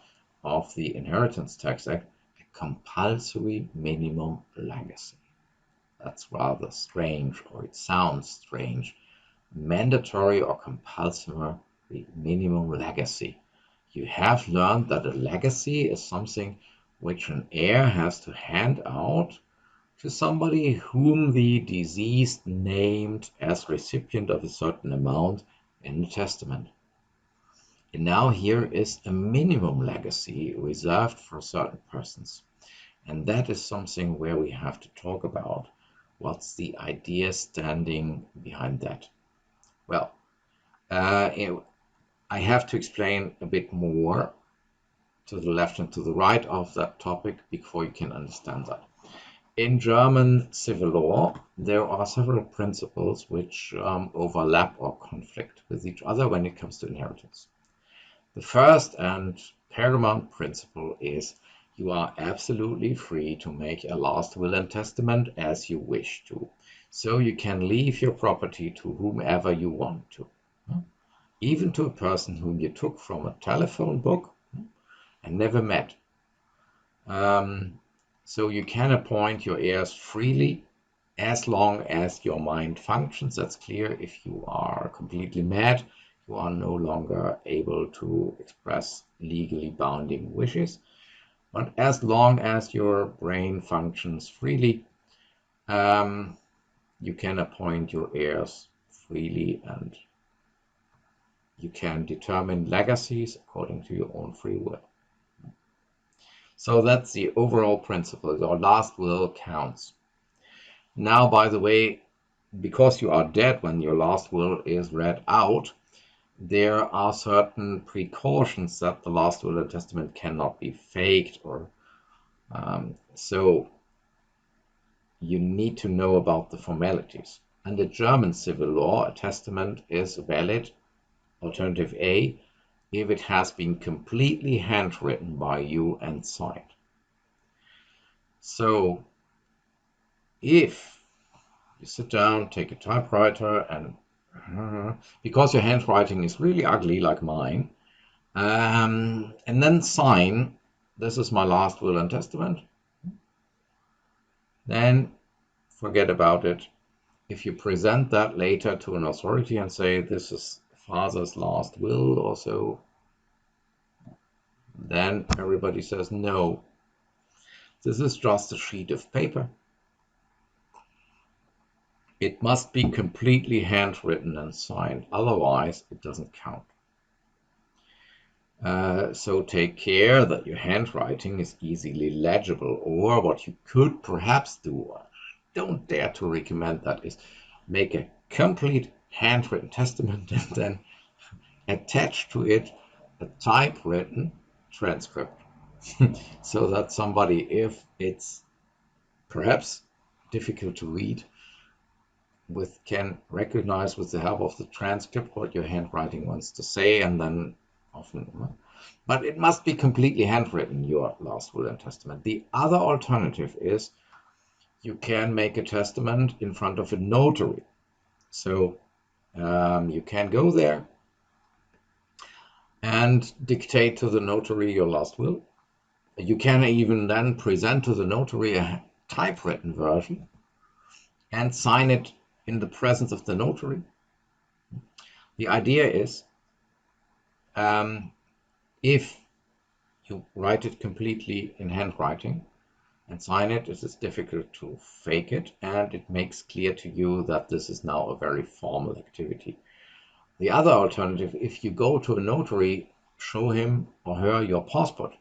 of the Inheritance Tax Act, a compulsory minimum legacy. That's rather strange, or it sounds strange. Mandatory or compulsory minimum legacy. You have learned that a legacy is something which an heir has to hand out to somebody whom the deceased named as recipient of a certain amount in the testament. And now here is a minimum legacy reserved for certain persons. And that is something where we have to talk about what's the idea standing behind that. Well, I have to explain a bit more to the left and to the right of that topic before you can understand that. In German civil law, there are several principles which overlap or conflict with each other when it comes to inheritance. The first and paramount principle is you are absolutely free to make a last will and testament as you wish to. So you can leave your property to whomever you want to, even to a person whom you took from a telephone book and never met. So you can appoint your heirs freely as long as your mind functions. That's clear. If you are completely mad, you are no longer able to express legally binding wishes. But as long as your brain functions freely, you can appoint your heirs freely, and you can determine legacies according to your own free will. So that's the overall principle. Your last will counts. Now, by the way, because you are dead when your last will is read out, there are certain precautions that the last will and testament cannot be faked, or so you need to know about the formalities. Under German civil law, a testament is valid, alternative A, if it has been completely handwritten by you and signed. So if you sit down, take a typewriter, and because your handwriting is really ugly like mine, and then sign, this is my last will and testament, then forget about it. If you present that later to an authority and say this is father's last will or so, then everybody says no. This is just a sheet of paper. It must be completely handwritten and signed, otherwise it doesn't count. So take care that your handwriting is easily legible, or what you could perhaps do, I don't dare to recommend that, is make a complete handwritten testament and then attach to it a typewritten transcript. So that somebody, if it's perhaps difficult to read, can recognize with the help of the transcript what your handwriting wants to say, and then often, but it must be completely handwritten, your last will and testament. The other alternative is you can make a testament in front of a notary. So you can go there and dictate to the notary your last will. You can even then present to the notary a typewritten version and sign it in the presence of the notary. The idea is, if you write it completely in handwriting and sign it, it is difficult to fake it, and it makes clear to you that this is now a very formal activity. The other alternative, if you go to a notary, show him or her your passport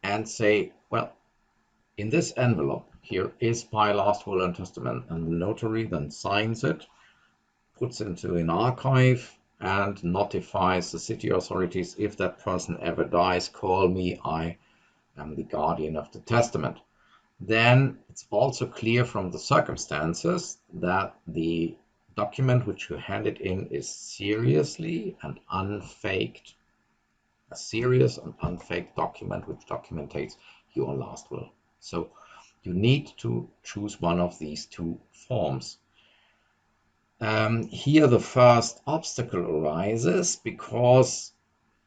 and say, well, in this envelope here is my last will and testament, and the notary then signs it, puts it into an archive, and notifies the city authorities, if that person ever dies, call me, I am the guardian of the testament. Then it's also clear from the circumstances that the document which you handed in is seriously and unfaked. A serious and unfaked document which documentates your last will. So you need to choose one of these two forms. Here the first obstacle arises because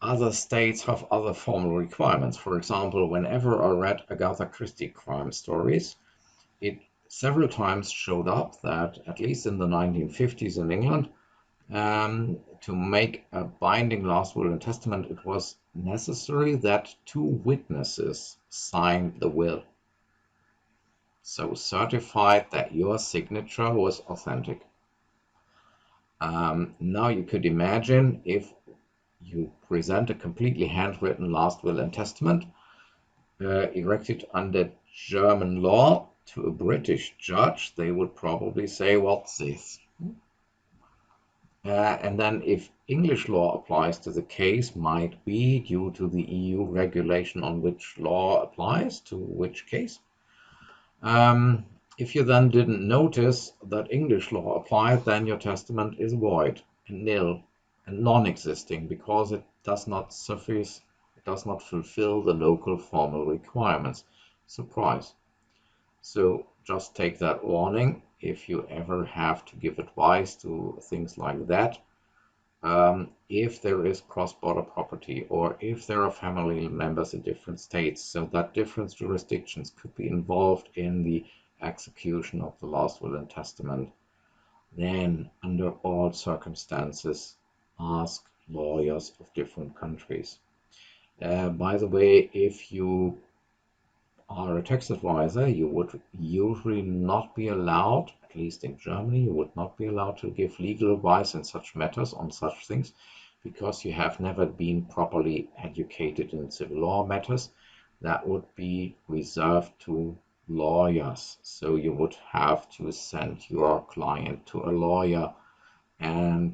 other states have other formal requirements. For example, whenever I read Agatha Christie crime stories, it several times showed up that, at least in the 1950s in England, to make a binding last will and testament, it was necessary that two witnesses signed the will. So certified that your signature was authentic. Now you could imagine if you present a completely handwritten last will and testament erected under German law to a British judge, they would probably say, what's this? And then if English law applies to the case, might be due to the EU regulation on which law applies to which case. If you then didn't notice that English law applied, then your testament is void and nil and non-existing, because it does not suffice, it does not fulfill the local formal requirements. Surprise. So just take that warning if you ever have to give advice to things like that. If there is cross-border property, or if there are family members in different states, so that different jurisdictions could be involved in the execution of the last will and testament, then under all circumstances ask lawyers of different countries. By the way, if you are a tax advisor, you would usually not be allowed, at least in Germany, you would not be allowed to give legal advice in such matters on such things, because you have never been properly educated in civil law matters. That would be reserved to lawyers. So you would have to send your client to a lawyer, and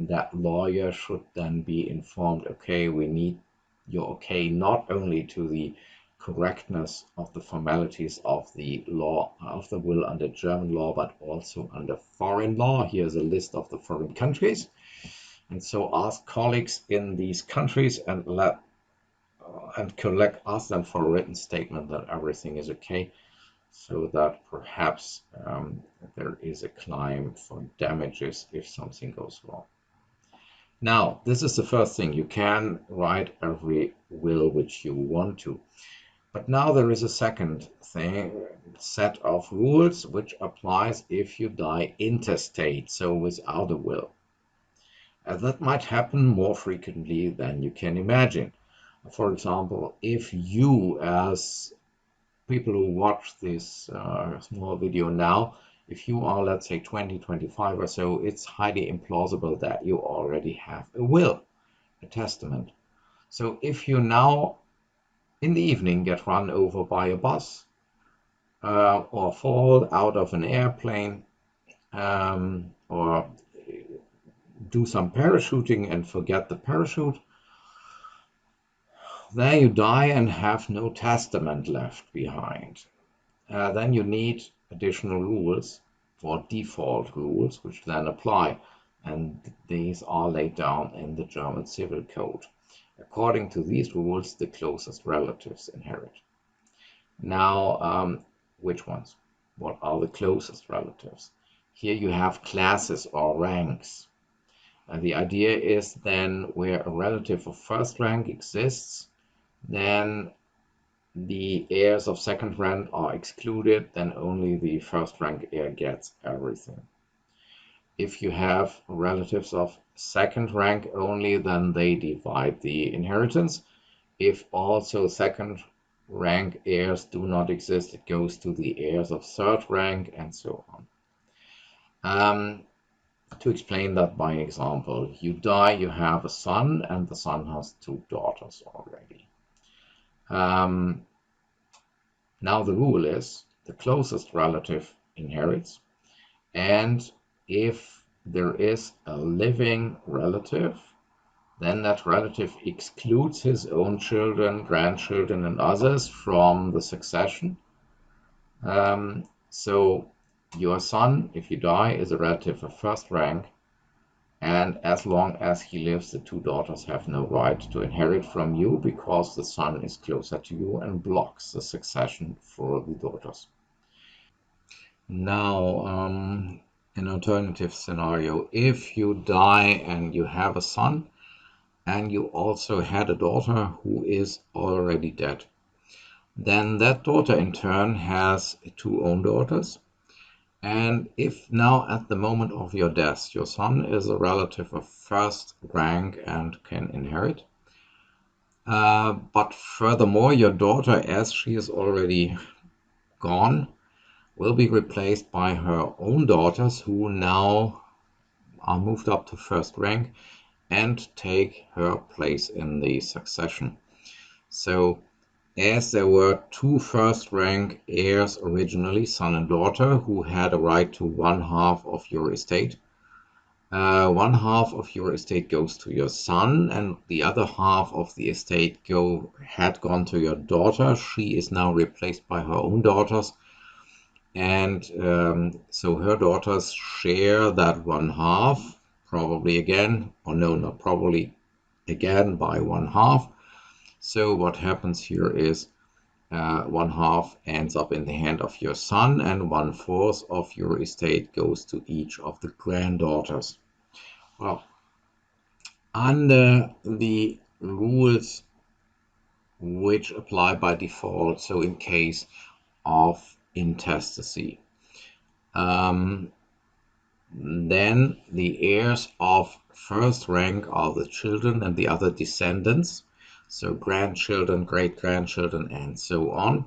that lawyer should then be informed, okay, we need your okay not only to the correctness of the formalities of the law of the will under German law, but also under foreign law. Here's a list of the foreign countries, and so ask colleagues in these countries and ask them for a written statement that everything is okay, so that perhaps there is a claim for damages if something goes wrong. Now, this is the first thing. You can write every will which you want to. But now there is a second set of rules which applies if you die intestate, so without a will. That might happen more frequently than you can imagine. For example, if you, as people who watch this small video now, if you are, let's say, 20, 25 or so, it's highly implausible that you already have a will, a testament. So if you now in the evening get run over by a bus or fall out of an airplane or do some parachuting and forget the parachute, there you die and have no testament left behind. Then you need additional rules, or default rules, which then apply, and these are laid down in the German Civil Code. According to these rules, the closest relatives inherit. Now, which ones? What are the closest relatives? Here you have classes or ranks. And the idea is then where a relative of first rank exists, then the heirs of second rank are excluded, then only the first rank heir gets everything. If you have relatives of second rank only, then they divide the inheritance. If also second rank heirs do not exist, it goes to the heirs of third rank, and so on. To explain that by example, you die, you have a son, and the son has two daughters already. Now the rule is the closest relative inherits, and if there is a living relative, then that relative excludes his own children, grandchildren, and others from the succession. So your son, if you die, is a relative of first rank, and as long as he lives, the two daughters have no right to inherit from you because the son is closer to you and blocks the succession for the daughters. Now, an alternative scenario, if you die and you have a son, and you also had a daughter who is already dead, then that daughter in turn has two own daughters. And if now at the moment of your death, your son is a relative of first rank and can inherit, but furthermore, your daughter, as she is already gone, will be replaced by her own daughters who now are moved up to first rank and take her place in the succession. So as there were two first-rank heirs originally, son and daughter, who had a right to one half of your estate, one half of your estate goes to your son, and the other half of the estate had gone to your daughter. She is now replaced by her own daughters, and so her daughters share that one half, probably again, or no, not probably again by one half. So what happens here is one half ends up in the hand of your son, and 1/4 of your estate goes to each of the granddaughters. Well, under the rules which apply by default, so in case of intestacy, then the heirs of first rank are the children and the other descendants, so grandchildren, great-grandchildren, and so on.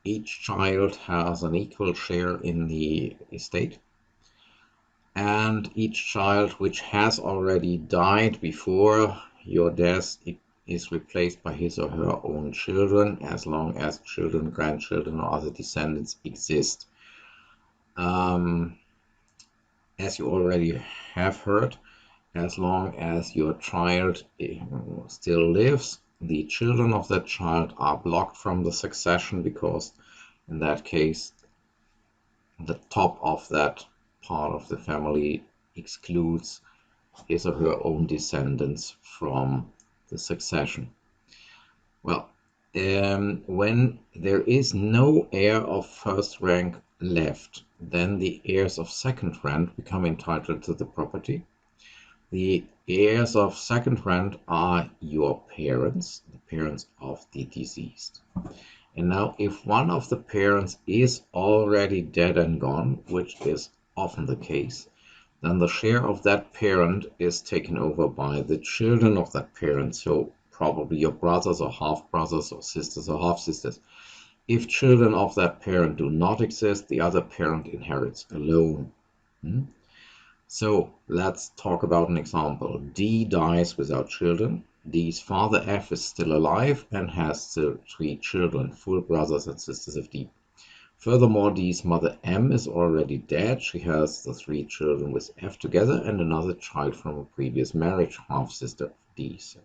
Each child has an equal share in the estate, and each child which has already died before your death is replaced by his or her own children, as long as children, grandchildren, or other descendants exist. As you already have heard, as long as your child still lives, the children of that child are blocked from the succession, because in that case the top of that part of the family excludes his or her own descendants from the succession. Well, when there is no heir of first rank left, then the heirs of second rank become entitled to the property. The heirs of second rank are your parents, the parents of the deceased. And now, if one of the parents is already dead and gone, which is often the case, then the share of that parent is taken over by the children of that parent, so probably your brothers or half-brothers or sisters or half-sisters. If children of that parent do not exist, the other parent inherits alone. So let's talk about an example. D dies without children. D's father F is still alive and has still 3 children, full brothers and sisters of D. Furthermore, D's mother M is already dead. She has the 3 children with F together and another child from a previous marriage, half-sister of D. So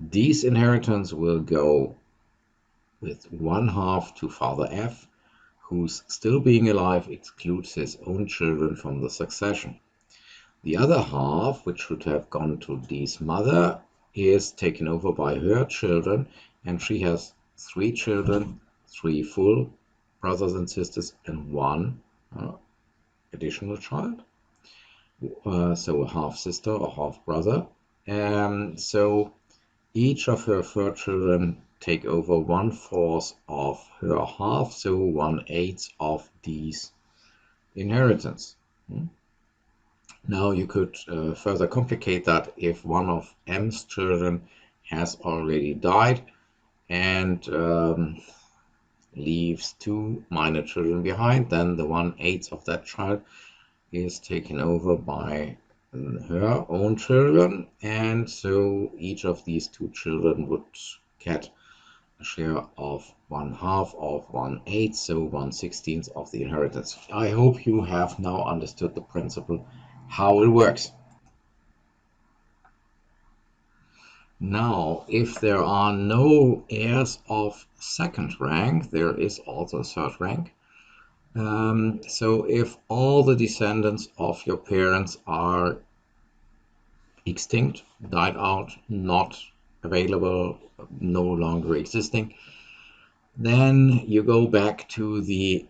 D's inheritance will go with one half to father F, who's still being alive excludes his own children from the succession. The other half, which should have gone to D's mother, is taken over by her children, and she has 3 children, 3 full brothers and sisters, and 1 additional child, so a half-sister or half-brother. So each of her 4 children take over 1/4 of her half, so 1/8 of D's inheritance. Now you could further complicate that if one of M's children has already died and leaves 2 minor children behind, then the 1/8 of that child is taken over by her own children, and so each of these 2 children would get a share of 1/2 of 1/8, so 1/16 of the inheritance. I hope you have now understood the principle, how it works. Now, if there are no heirs of second rank, there is also third rank. So if all the descendants of your parents are extinct, died out, not available, no longer existing, then you go back to the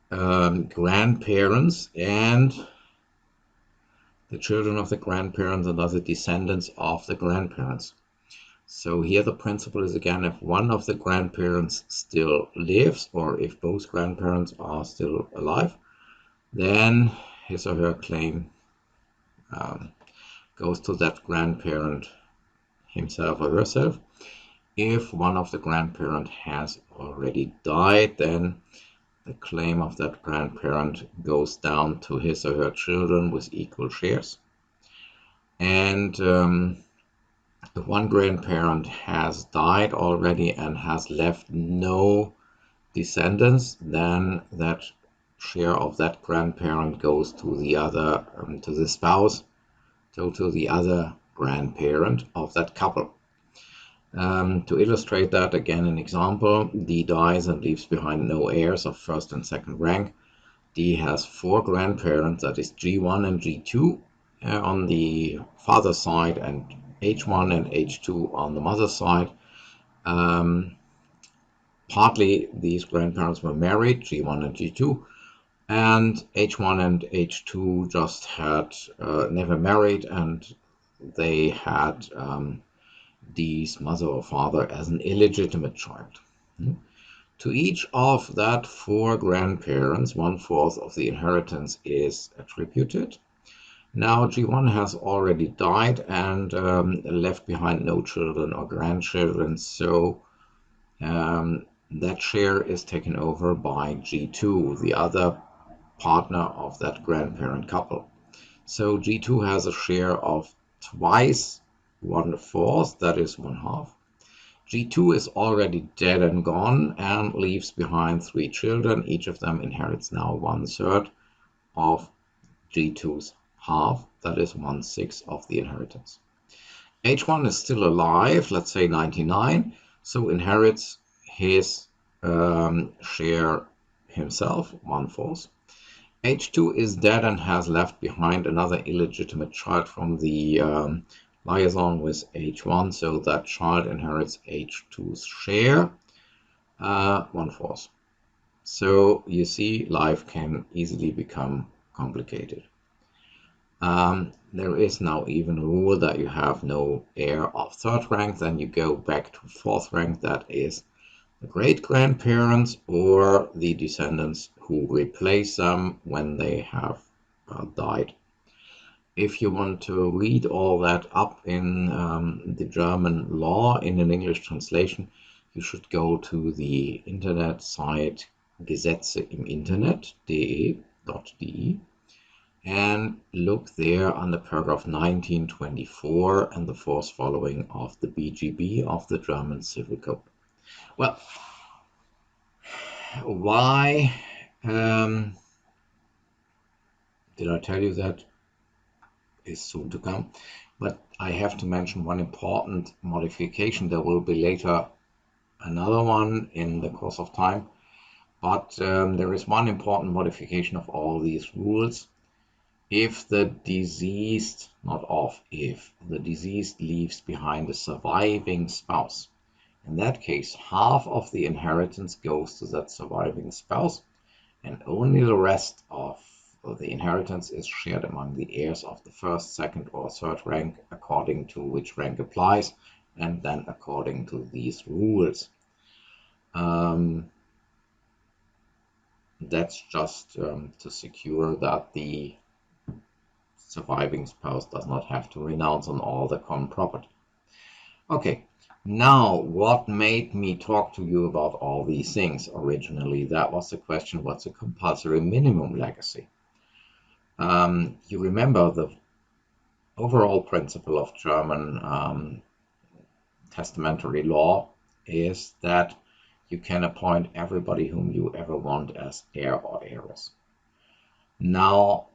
grandparents and the children of the grandparents and other descendants of the grandparents. So here the principle is again, if one of the grandparents still lives or if both grandparents are still alive, then his or her claim goes to that grandparent himself or herself. If one of the grandparents has already died, then the claim of that grandparent goes down to his or her children with equal shares. And if one grandparent has died already and has left no descendants, then that share of that grandparent goes to the other, to the spouse, so to the other grandparent of that couple. To illustrate that, again, an example, D dies and leaves behind no heirs of first and second rank. D has 4 grandparents, that is G1 and G2 on the father's side and H1 and H2 on the mother's side. Partly these grandparents were married, G1 and G2, and H1 and H2 just had never married, and they had D's mother or father as an illegitimate child. To each of that 4 grandparents, 1/4 of the inheritance is attributed. Now G1 has already died and left behind no children or grandchildren, so that share is taken over by G2, the other partner of that grandparent couple. So G2 has a share of twice 1/4, that is 1/2. G2 is already dead and gone and leaves behind 3 children. Each of them inherits now 1/3 of G2's half, that is 1/6 of the inheritance. H1 is still alive, let's say 99, so inherits his share himself, 1/4. H2 is dead and has left behind another illegitimate child from the liaison with H1, so that child inherits H2's share, 1/4. So you see, life can easily become complicated. There is now even a rule that you have no heir of third rank, then you go back to fourth rank, that is the great-grandparents or the descendants who replace them when they have died. If you want to read all that up in the German law in an English translation, you should go to the internet site Gesetze im Internet, de.de, and look there under paragraph 1924 and the 4th following of the BGB of the German Civil Code. Well, why did I tell you that? Is soon to come, but I have to mention one important modification. There will be later another one in the course of time, but there is one important modification of all these rules. If the deceased, if the deceased leaves behind a surviving spouse, in that case, half of the inheritance goes to that surviving spouse, and only the rest of the inheritance is shared among the heirs of the first, second, or third rank, according to which rank applies, and then according to these rules. That's just to secure that the surviving spouse does not have to renounce on all the common property. Okay, now what made me talk to you about all these things originally? That was the question, what's a compulsory minimum legacy? You remember the overall principle of German testamentary law is that you can appoint everybody whom you ever want as heir or heiress. Now,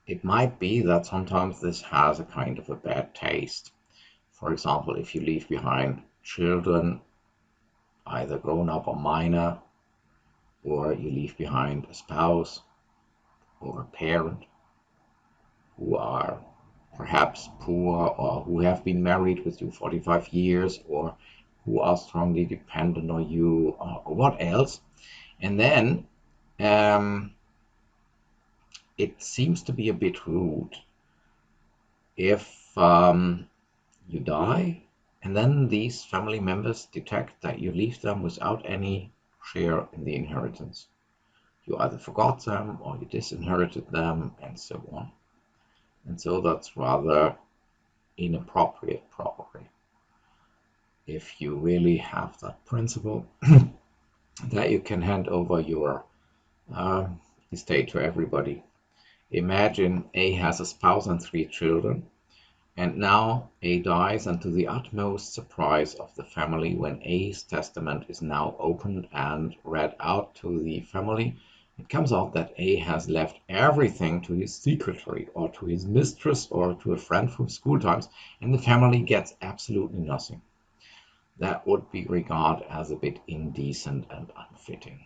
it might be that sometimes this has a kind of a bad taste. For example, if you leave behind children, either grown up or minor, or you leave behind a spouse or a parent who are perhaps poor or who have been married with you 45 years or who are strongly dependent on you or what else. And then it seems to be a bit rude if you die and then these family members detect that you leave them without any share in the inheritance. You either forgot them or you disinherited them and so on. And so that's rather inappropriate, probably. If you really have that principle that you can hand over your estate to everybody. Imagine A has a spouse and 3 children, and now A dies, and to the utmost surprise of the family, when A's testament is now opened and read out to the family, it comes out that A has left everything to his secretary or to his mistress or to a friend from school times, and the family gets absolutely nothing. That would be regarded as a bit indecent and unfitting.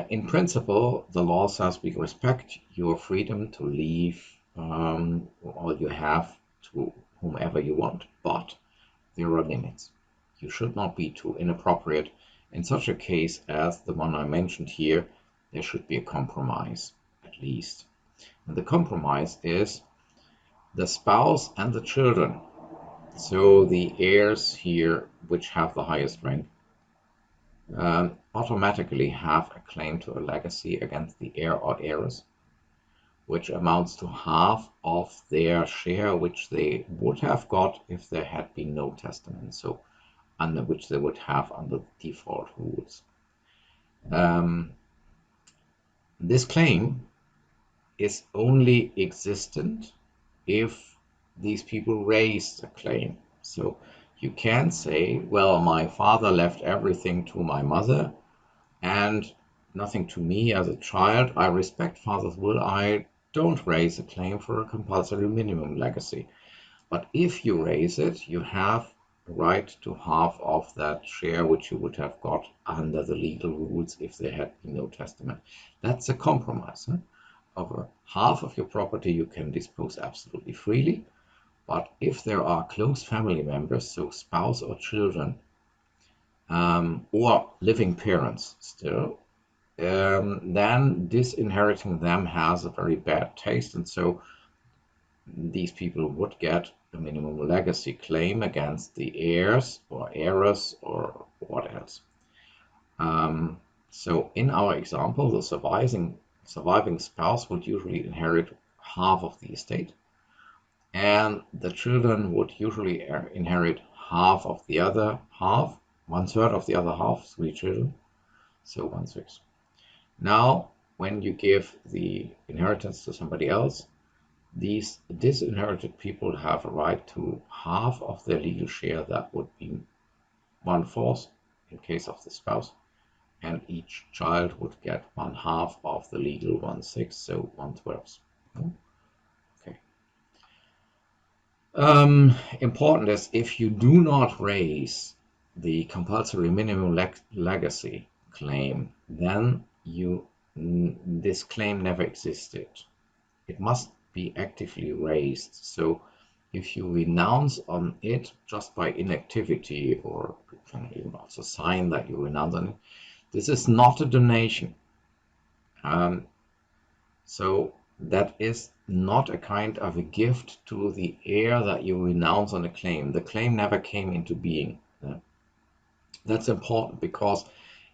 In principle, the law says we respect your freedom to leave all you have to whomever you want, but there are limits. You should not be too inappropriate. In such a case as the one I mentioned here, there should be a compromise, at least. And the compromise is the spouse and the children. So the heirs here, which have the highest rank, automatically have a claim to a legacy against the heir or heiress, which amounts to half of their share, which they would have got if there had been no testament, so under which they would have under default rules. This claim is only existent if these people raise a claim. So you can say, well, my father left everything to my mother and nothing to me as a child. I respect father's will. I don't raise a claim for a compulsory minimum legacy. But if you raise it, you have a right to half of that share which you would have got under the legal rules if there had been no testament. That's a compromise. Over half of your property you can dispose absolutely freely, but if there are close family members, so spouse or children, or living parents still, then disinheriting them has a very bad taste, and so these people would get a minimum legacy claim against the heirs or heiress or what else. So in our example, the surviving spouse would usually inherit half of the estate, and the children would usually inherit half of the other half, 1/3 of the other half, 3 children, so 1/6. Now, when you give the inheritance to somebody else, these disinherited people have a right to half of their legal share. That would be 1/4 in case of the spouse, and each child would get 1/2 of the legal 1/6, so 1/12. Okay. Important is if you do not raise the compulsory minimum legacy claim, then this claim never existed. It must be actively raised. So if you renounce on it just by inactivity, or you can even also sign that you renounce on it, this is not a donation. So that is not a kind of a gift to the heir that you renounce on a claim. The claim never came into being. That's important because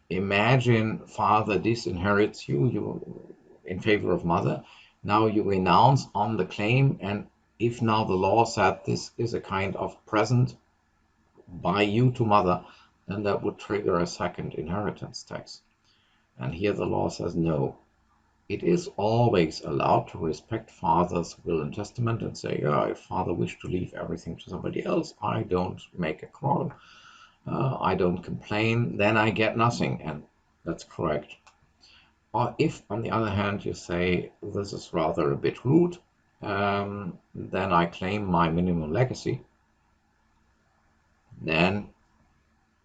imagine father disinherits you in favor of mother. Now you renounce on the claim, and if now the law said this is a kind of present by you to mother, then that would trigger a second inheritance tax. And here the law says no. It is always allowed to respect father's will and testament and say, yeah, if father wished to leave everything to somebody else, I don't make a quarrel. I don't complain, then I get nothing, and that's correct. Or if, on the other hand, you say, this is rather a bit rude, then I claim my minimum legacy, then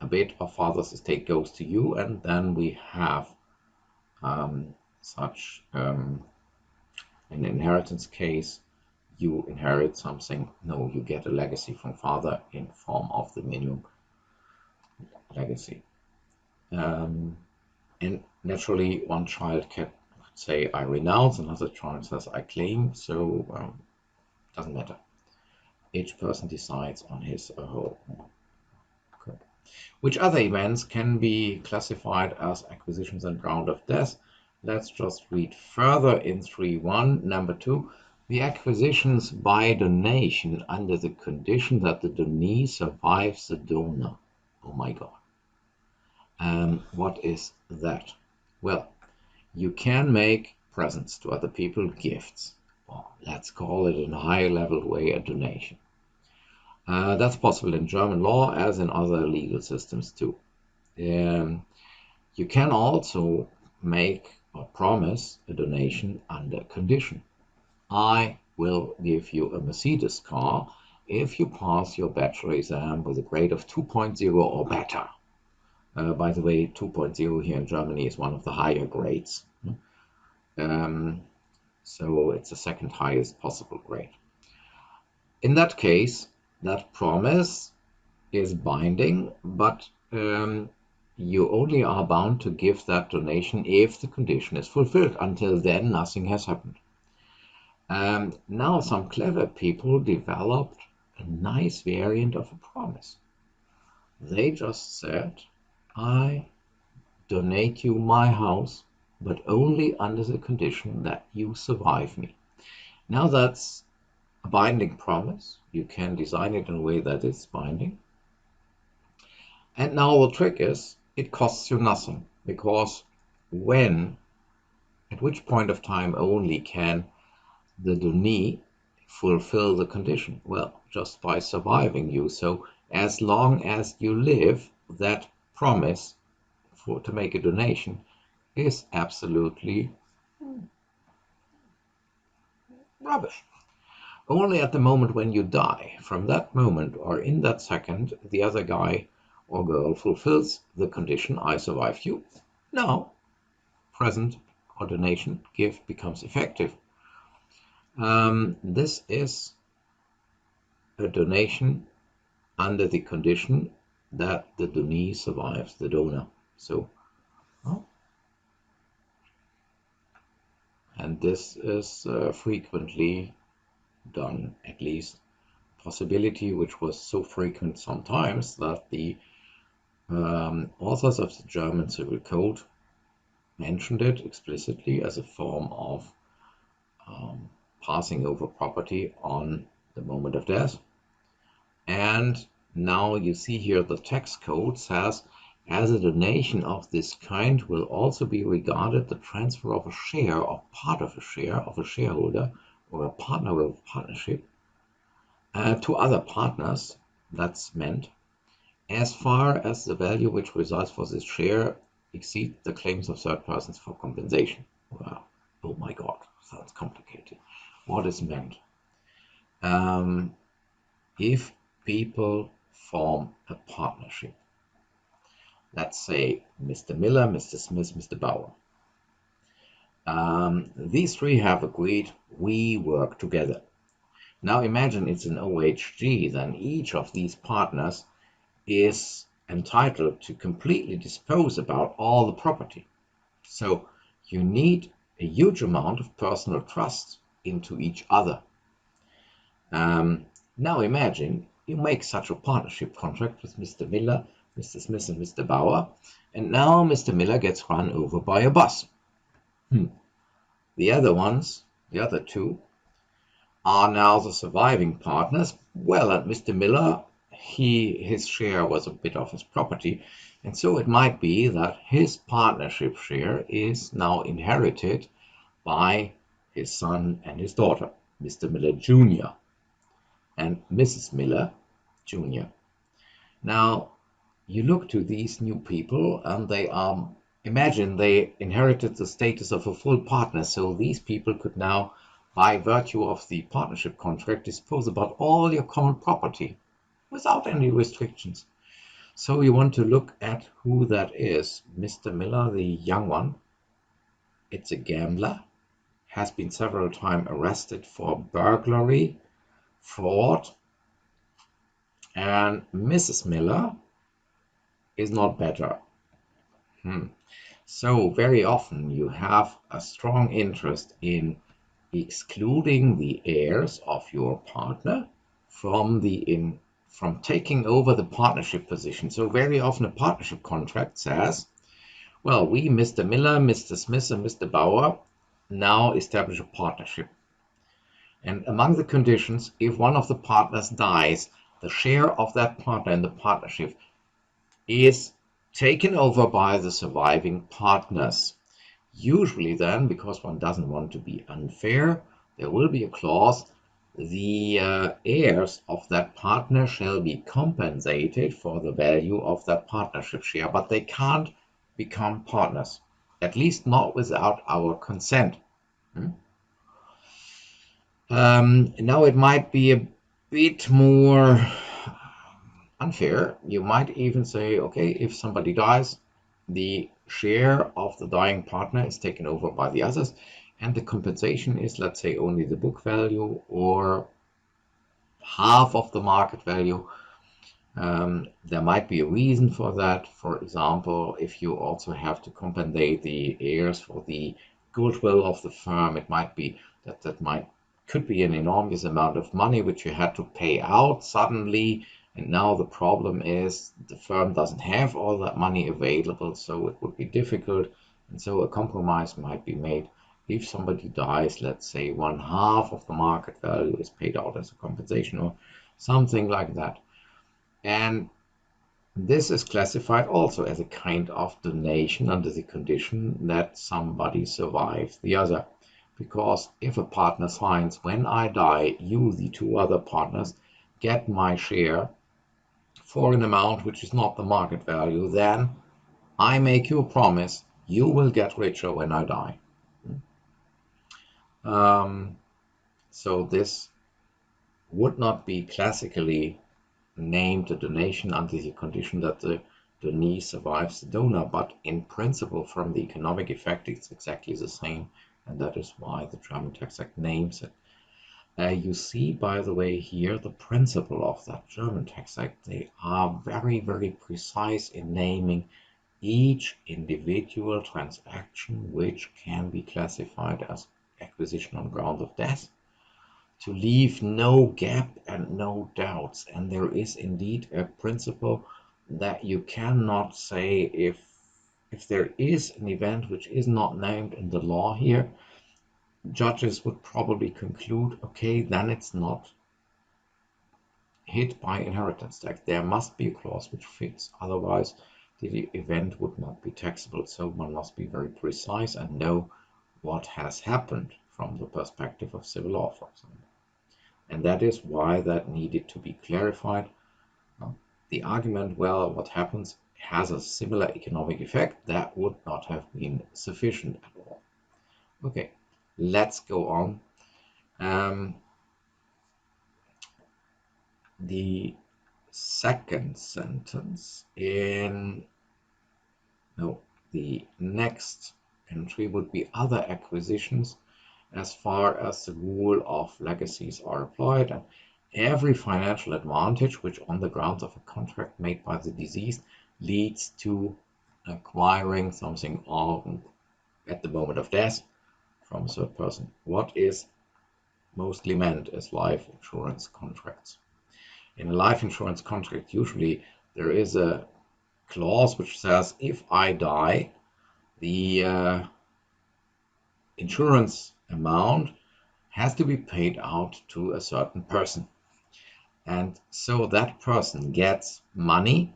a bit of father's estate goes to you, and then we have such an inheritance case. You inherit something, no, you get a legacy from father in form of the minimum legacy. And naturally, one child could say, I renounce, another child says, I claim, so doesn't matter. Each person decides on his or her own. Okay. Which other events can be classified as acquisitions and ground of death? Let's just read further in 3.1. Number 2, the acquisitions by donation under the condition that the donee survives the donor. Oh my God. What is that? Well, you can make presents to other people, gifts. Well, let's call it in a high level way a donation. That's possible in German law as in other legal systems too. You can also make or promise a donation under condition. I will give you a Mercedes car if you pass your bachelor exam with a grade of 2.0 or better. By the way, 2.0 here in Germany is one of the higher grades. So it's the second highest possible grade. In that case, that promise is binding, but you only are bound to give that donation if the condition is fulfilled. Until then, nothing has happened. Now some clever people developed a nice variant of a promise. They just said, I donate you my house, but only under the condition that you survive me. Now that's a binding promise. You can design it in a way that it's binding. And now the trick is, it costs you nothing, because at which point of time only can the donee fulfill the condition? Well, just by surviving you. So as long as you live, that promise to make a donation is absolutely rubbish. Only at the moment when you die, from that moment or in that second, the other guy or girl fulfills the condition, I survived you. Now, present or donation gift becomes effective. This is a donation under the condition that the donee survives the donor. So, and this is frequently done, at least possibility, which was so frequent sometimes that the authors of the German Civil Code mentioned it explicitly as a form of passing over property on the moment of death. And now you see here the tax code says, as a donation of this kind will also be regarded the transfer of a share or part of a share of a shareholder or a partner with a partnership to other partners. That's meant as far as the value which results for this share exceeds the claims of third persons for compensation. Well, oh my God, sounds complicated. What is meant? If people form a partnership, let's say Mr. Miller, Mr. Smith, Mr. Bauer, these three have agreed, we work together. Now imagine it's an OHG, then each of these partners is entitled to completely dispose about all the property. So you need a huge amount of personal trust into each other. Now imagine you make such a partnership contract with Mr. Miller, Mr. Smith, and Mr. Bauer, and now Mr. Miller gets run over by a bus. The other two, are now the surviving partners. Well, and Mr. Miller, his share was a bit of his property, and so it might be that his partnership share is now inherited by his son and his daughter, Mr. Miller Jr. and Mrs. Miller Jr. Now, you look to these new people and they are, imagine they inherited the status of a full partner. So these people could now, by virtue of the partnership contract, dispose about all your common property without any restrictions. So you want to look at who that is. Mr. Miller, the young one, it's a gambler, has been several times arrested for burglary, fraud, and Mrs. Miller is not better. So very often you have a strong interest in excluding the heirs of your partner from from taking over the partnership position. So very often a partnership contract says, well, we, Mr. Miller, Mr. Smith, and Mr. Bauer, now establish a partnership. And among the conditions, if one of the partners dies, the share of that partner in the partnership is taken over by the surviving partners. Usually then, because one doesn't want to be unfair, there will be a clause, the heirs of that partner shall be compensated for the value of that partnership share, but they can't become partners, at least not without our consent. Now it might be a bit more unfair. You might even say, okay, if somebody dies, the share of the dying partner is taken over by the others, and the compensation is, let's say, only the book value or half of the market value. There might be a reason for that. For example, if you also have to compensate the heirs for the goodwill of the firm, it might be that could be an enormous amount of money which you had to pay out suddenly, and now the problem is the firm doesn't have all that money available, so it would be difficult, and so a compromise might be made. If somebody dies, let's say 1/2 of the market value is paid out as a compensation or something like that. And this is classified also as a kind of donation under the condition that somebody survives the other. Because if a partner signs, when I die, you, the two other partners, get my share for an amount which is not the market value, then I make you a promise, you will get richer when I die. So this would not be classically named a donation under the condition that the donee survives the donor, but in principle, from the economic effect, it's exactly the same, and that is why the German Tax Act names it. You see, by the way, here the principle of that German Tax Act. They are very, very precise in naming each individual transaction which can be classified as acquisition on ground of death, to leave no gap and no doubts. And there is indeed a principle that you cannot say, if there is an event which is not named in the law here, judges would probably conclude, okay, then it's not hit by inheritance tax. There must be a clause which fits, otherwise the event would not be taxable. So one must be very precise and know what has happened from the perspective of civil law, for example. And that is why that needed to be clarified. The argument, well, what happens has a similar economic effect, that would not have been sufficient at all. Okay, let's go on. The second sentence the next entry would be other acquisitions, as far as the rule of legacies are applied, and every financial advantage which on the grounds of a contract made by the deceased leads to acquiring something at the moment of death from a third person. What is mostly meant as life insurance contracts. In a life insurance contract, usually there is a clause which says, if I die, the insurance amount has to be paid out to a certain person. And so that person gets money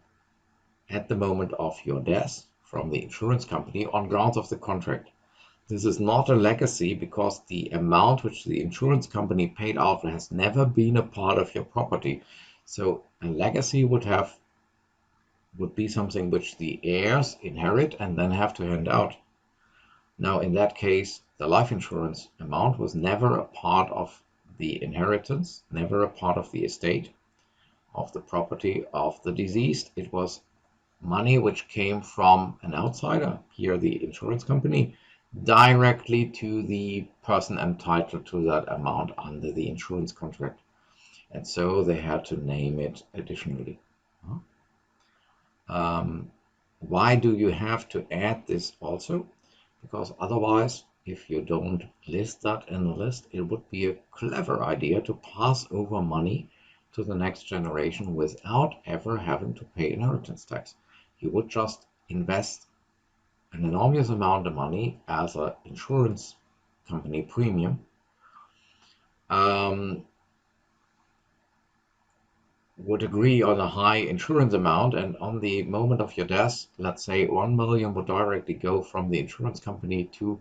at the moment of your death from the insurance company on grounds of the contract. This is not a legacy because the amount which the insurance company paid out has never been a part of your property. So a legacy would have would be something which the heirs inherit and then have to hand out. Now, in that case, the life insurance amount was never a part of the inheritance, never a part of the estate, of the property of the deceased. It was money which came from an outsider, here the insurance company, directly to the person entitled to that amount under the insurance contract. And so they had to name it additionally. Why do you have to add this also? Because otherwise, if you don't list that in the list, it would be a clever idea to pass over money to the next generation without ever having to pay inheritance tax. You would just invest an enormous amount of money as an insurance company premium, would agree on a high insurance amount, and on the moment of your death, let's say 1 million would directly go from the insurance company to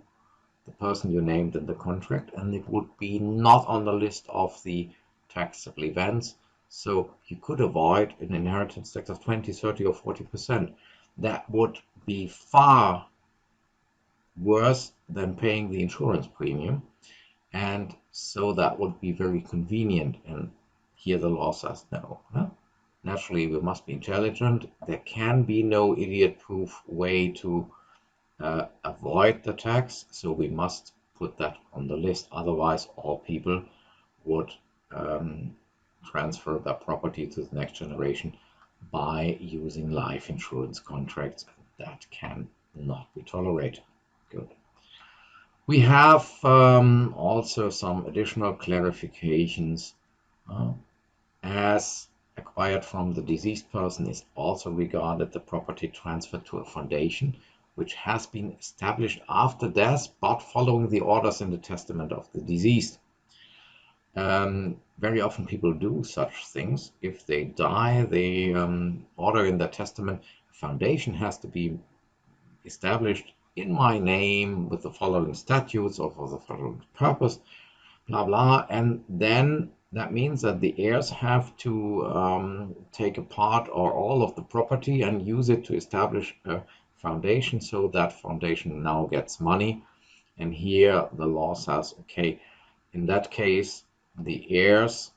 the person you named in the contract, and it would be not on the list of the taxable events. So you could avoid an inheritance tax of 20, 30, or 40%. That would be far worse than paying the insurance premium, and so that would be very convenient. And here the law says no. Naturally, we must be intelligent. There can be no idiot-proof way to avoid the tax, so we must put that on the list. Otherwise, all people would transfer their property to the next generation by using life insurance contracts. That can not be tolerated. Good. We have also some additional clarifications. As acquired from the deceased person is also regarded the property transferred to a foundation which has been established after death but following the orders in the testament of the deceased. Very often people do such things. If they die, they order in their testament, a foundation has to be established in my name with the following statutes or for the following purpose, blah blah, and then that means that the heirs have to take a part or all of the property and use it to establish a foundation, so that foundation now gets money. And here the law says, okay, in that case the heirs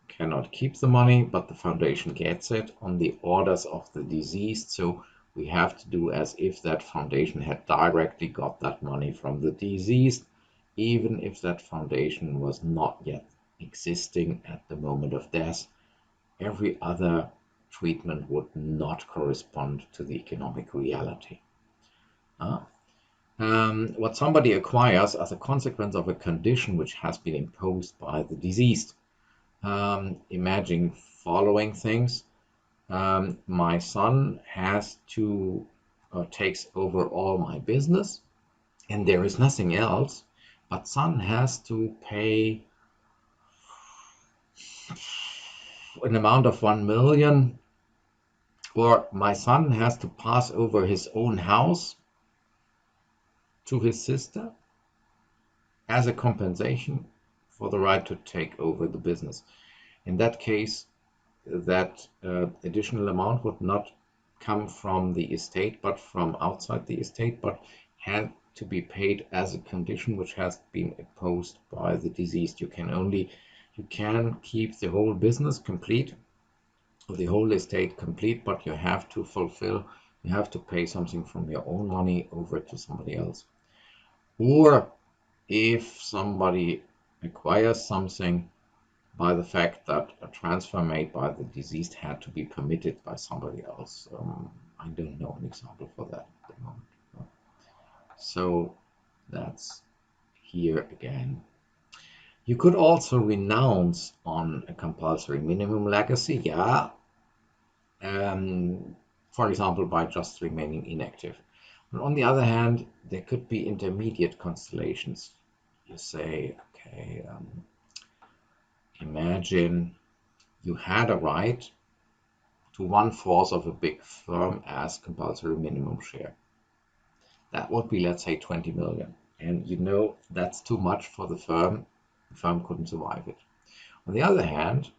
cannot keep the money, but the foundation gets it on the orders of the deceased. So we have to do as if that foundation had directly got that money from the deceased, even if that foundation was not yet existing at the moment of death. Every other treatment would not correspond to the economic reality. What somebody acquires as a consequence of a condition which has been imposed by the deceased. Imagine following things. My son has to takes over all my business, and there is nothing else, but son has to pay an amount of 1 million, or my son has to pass over his own house to his sister as a compensation for the right to take over the business. In that case, that additional amount would not come from the estate but from outside the estate, but had to be paid as a condition which has been imposed by the deceased. You can keep the whole business complete, or the whole estate complete, but you have to pay something from your own money over to somebody else. Or if somebody acquires something by the fact that a transfer made by the deceased had to be permitted by somebody else. I don't know an example for that at the moment. So that's here again. You could also renounce on a compulsory minimum legacy, yeah. For example, by just remaining inactive. But on the other hand, there could be intermediate constellations. You say, okay, imagine you had a right to 1/4 of a big firm as compulsory minimum share. That would be, let's say, 20 million. And you know that's too much for the firm. The firm couldn't survive it. On the other hand,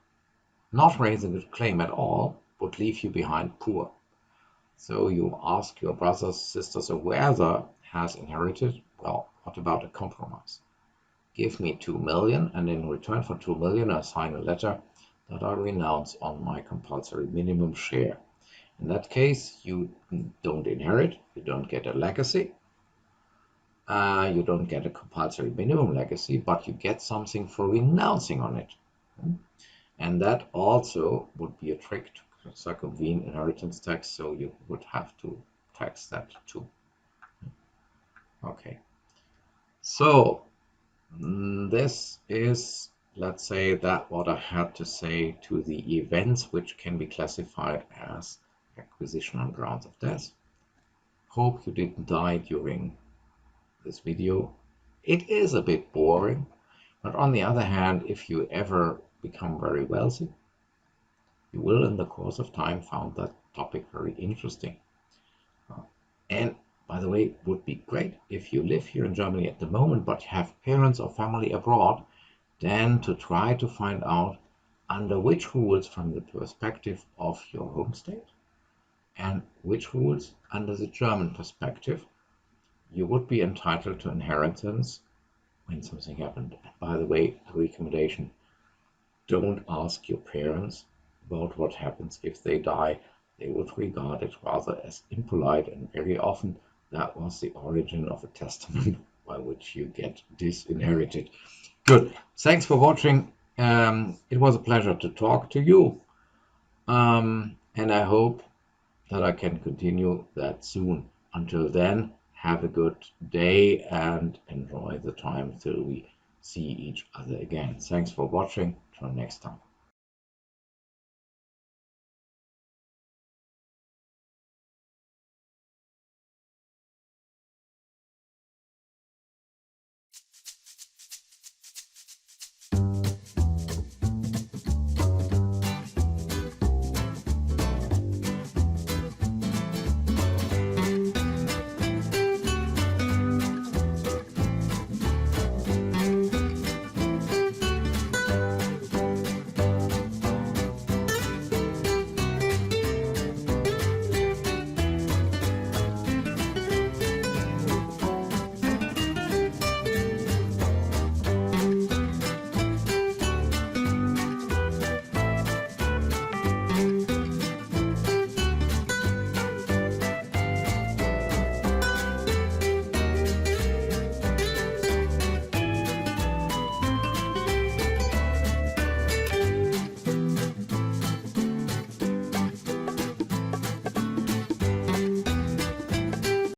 not raising a claim at all would leave you behind poor. So you ask your brothers, sisters, or whoever has inherited, well, what about a compromise? Give me 2 million, and in return for 2 million, I sign a letter that I renounce on my compulsory minimum share. In that case, you don't inherit, you don't get a legacy, you don't get a compulsory minimum legacy, but you get something for renouncing on it. And that also would be a trick to circumvent inheritance tax, so you would have to tax that too. Okay, so this is, let's say, that what I had to say to the events which can be classified as acquisition on grounds of death. Hope you didn't die during this video. It is a bit boring, but on the other hand, if you ever become very wealthy, you will in the course of time find that topic very interesting. And by the way, it would be great if you live here in Germany at the moment, but you have parents or family abroad, then to try to find out under which rules from the perspective of your home state and which rules under the German perspective you would be entitled to inheritance when something happened. By the way, the recommendation, don't ask your parents about what happens if they die. They would regard it rather as impolite, and very often that was the origin of a testament by which you get disinherited. Good. Thanks for watching. It was a pleasure to talk to you. And I hope that I can continue that soon. Until then, have a good day and enjoy the time till we see each other again. Thanks for watching. Till next time.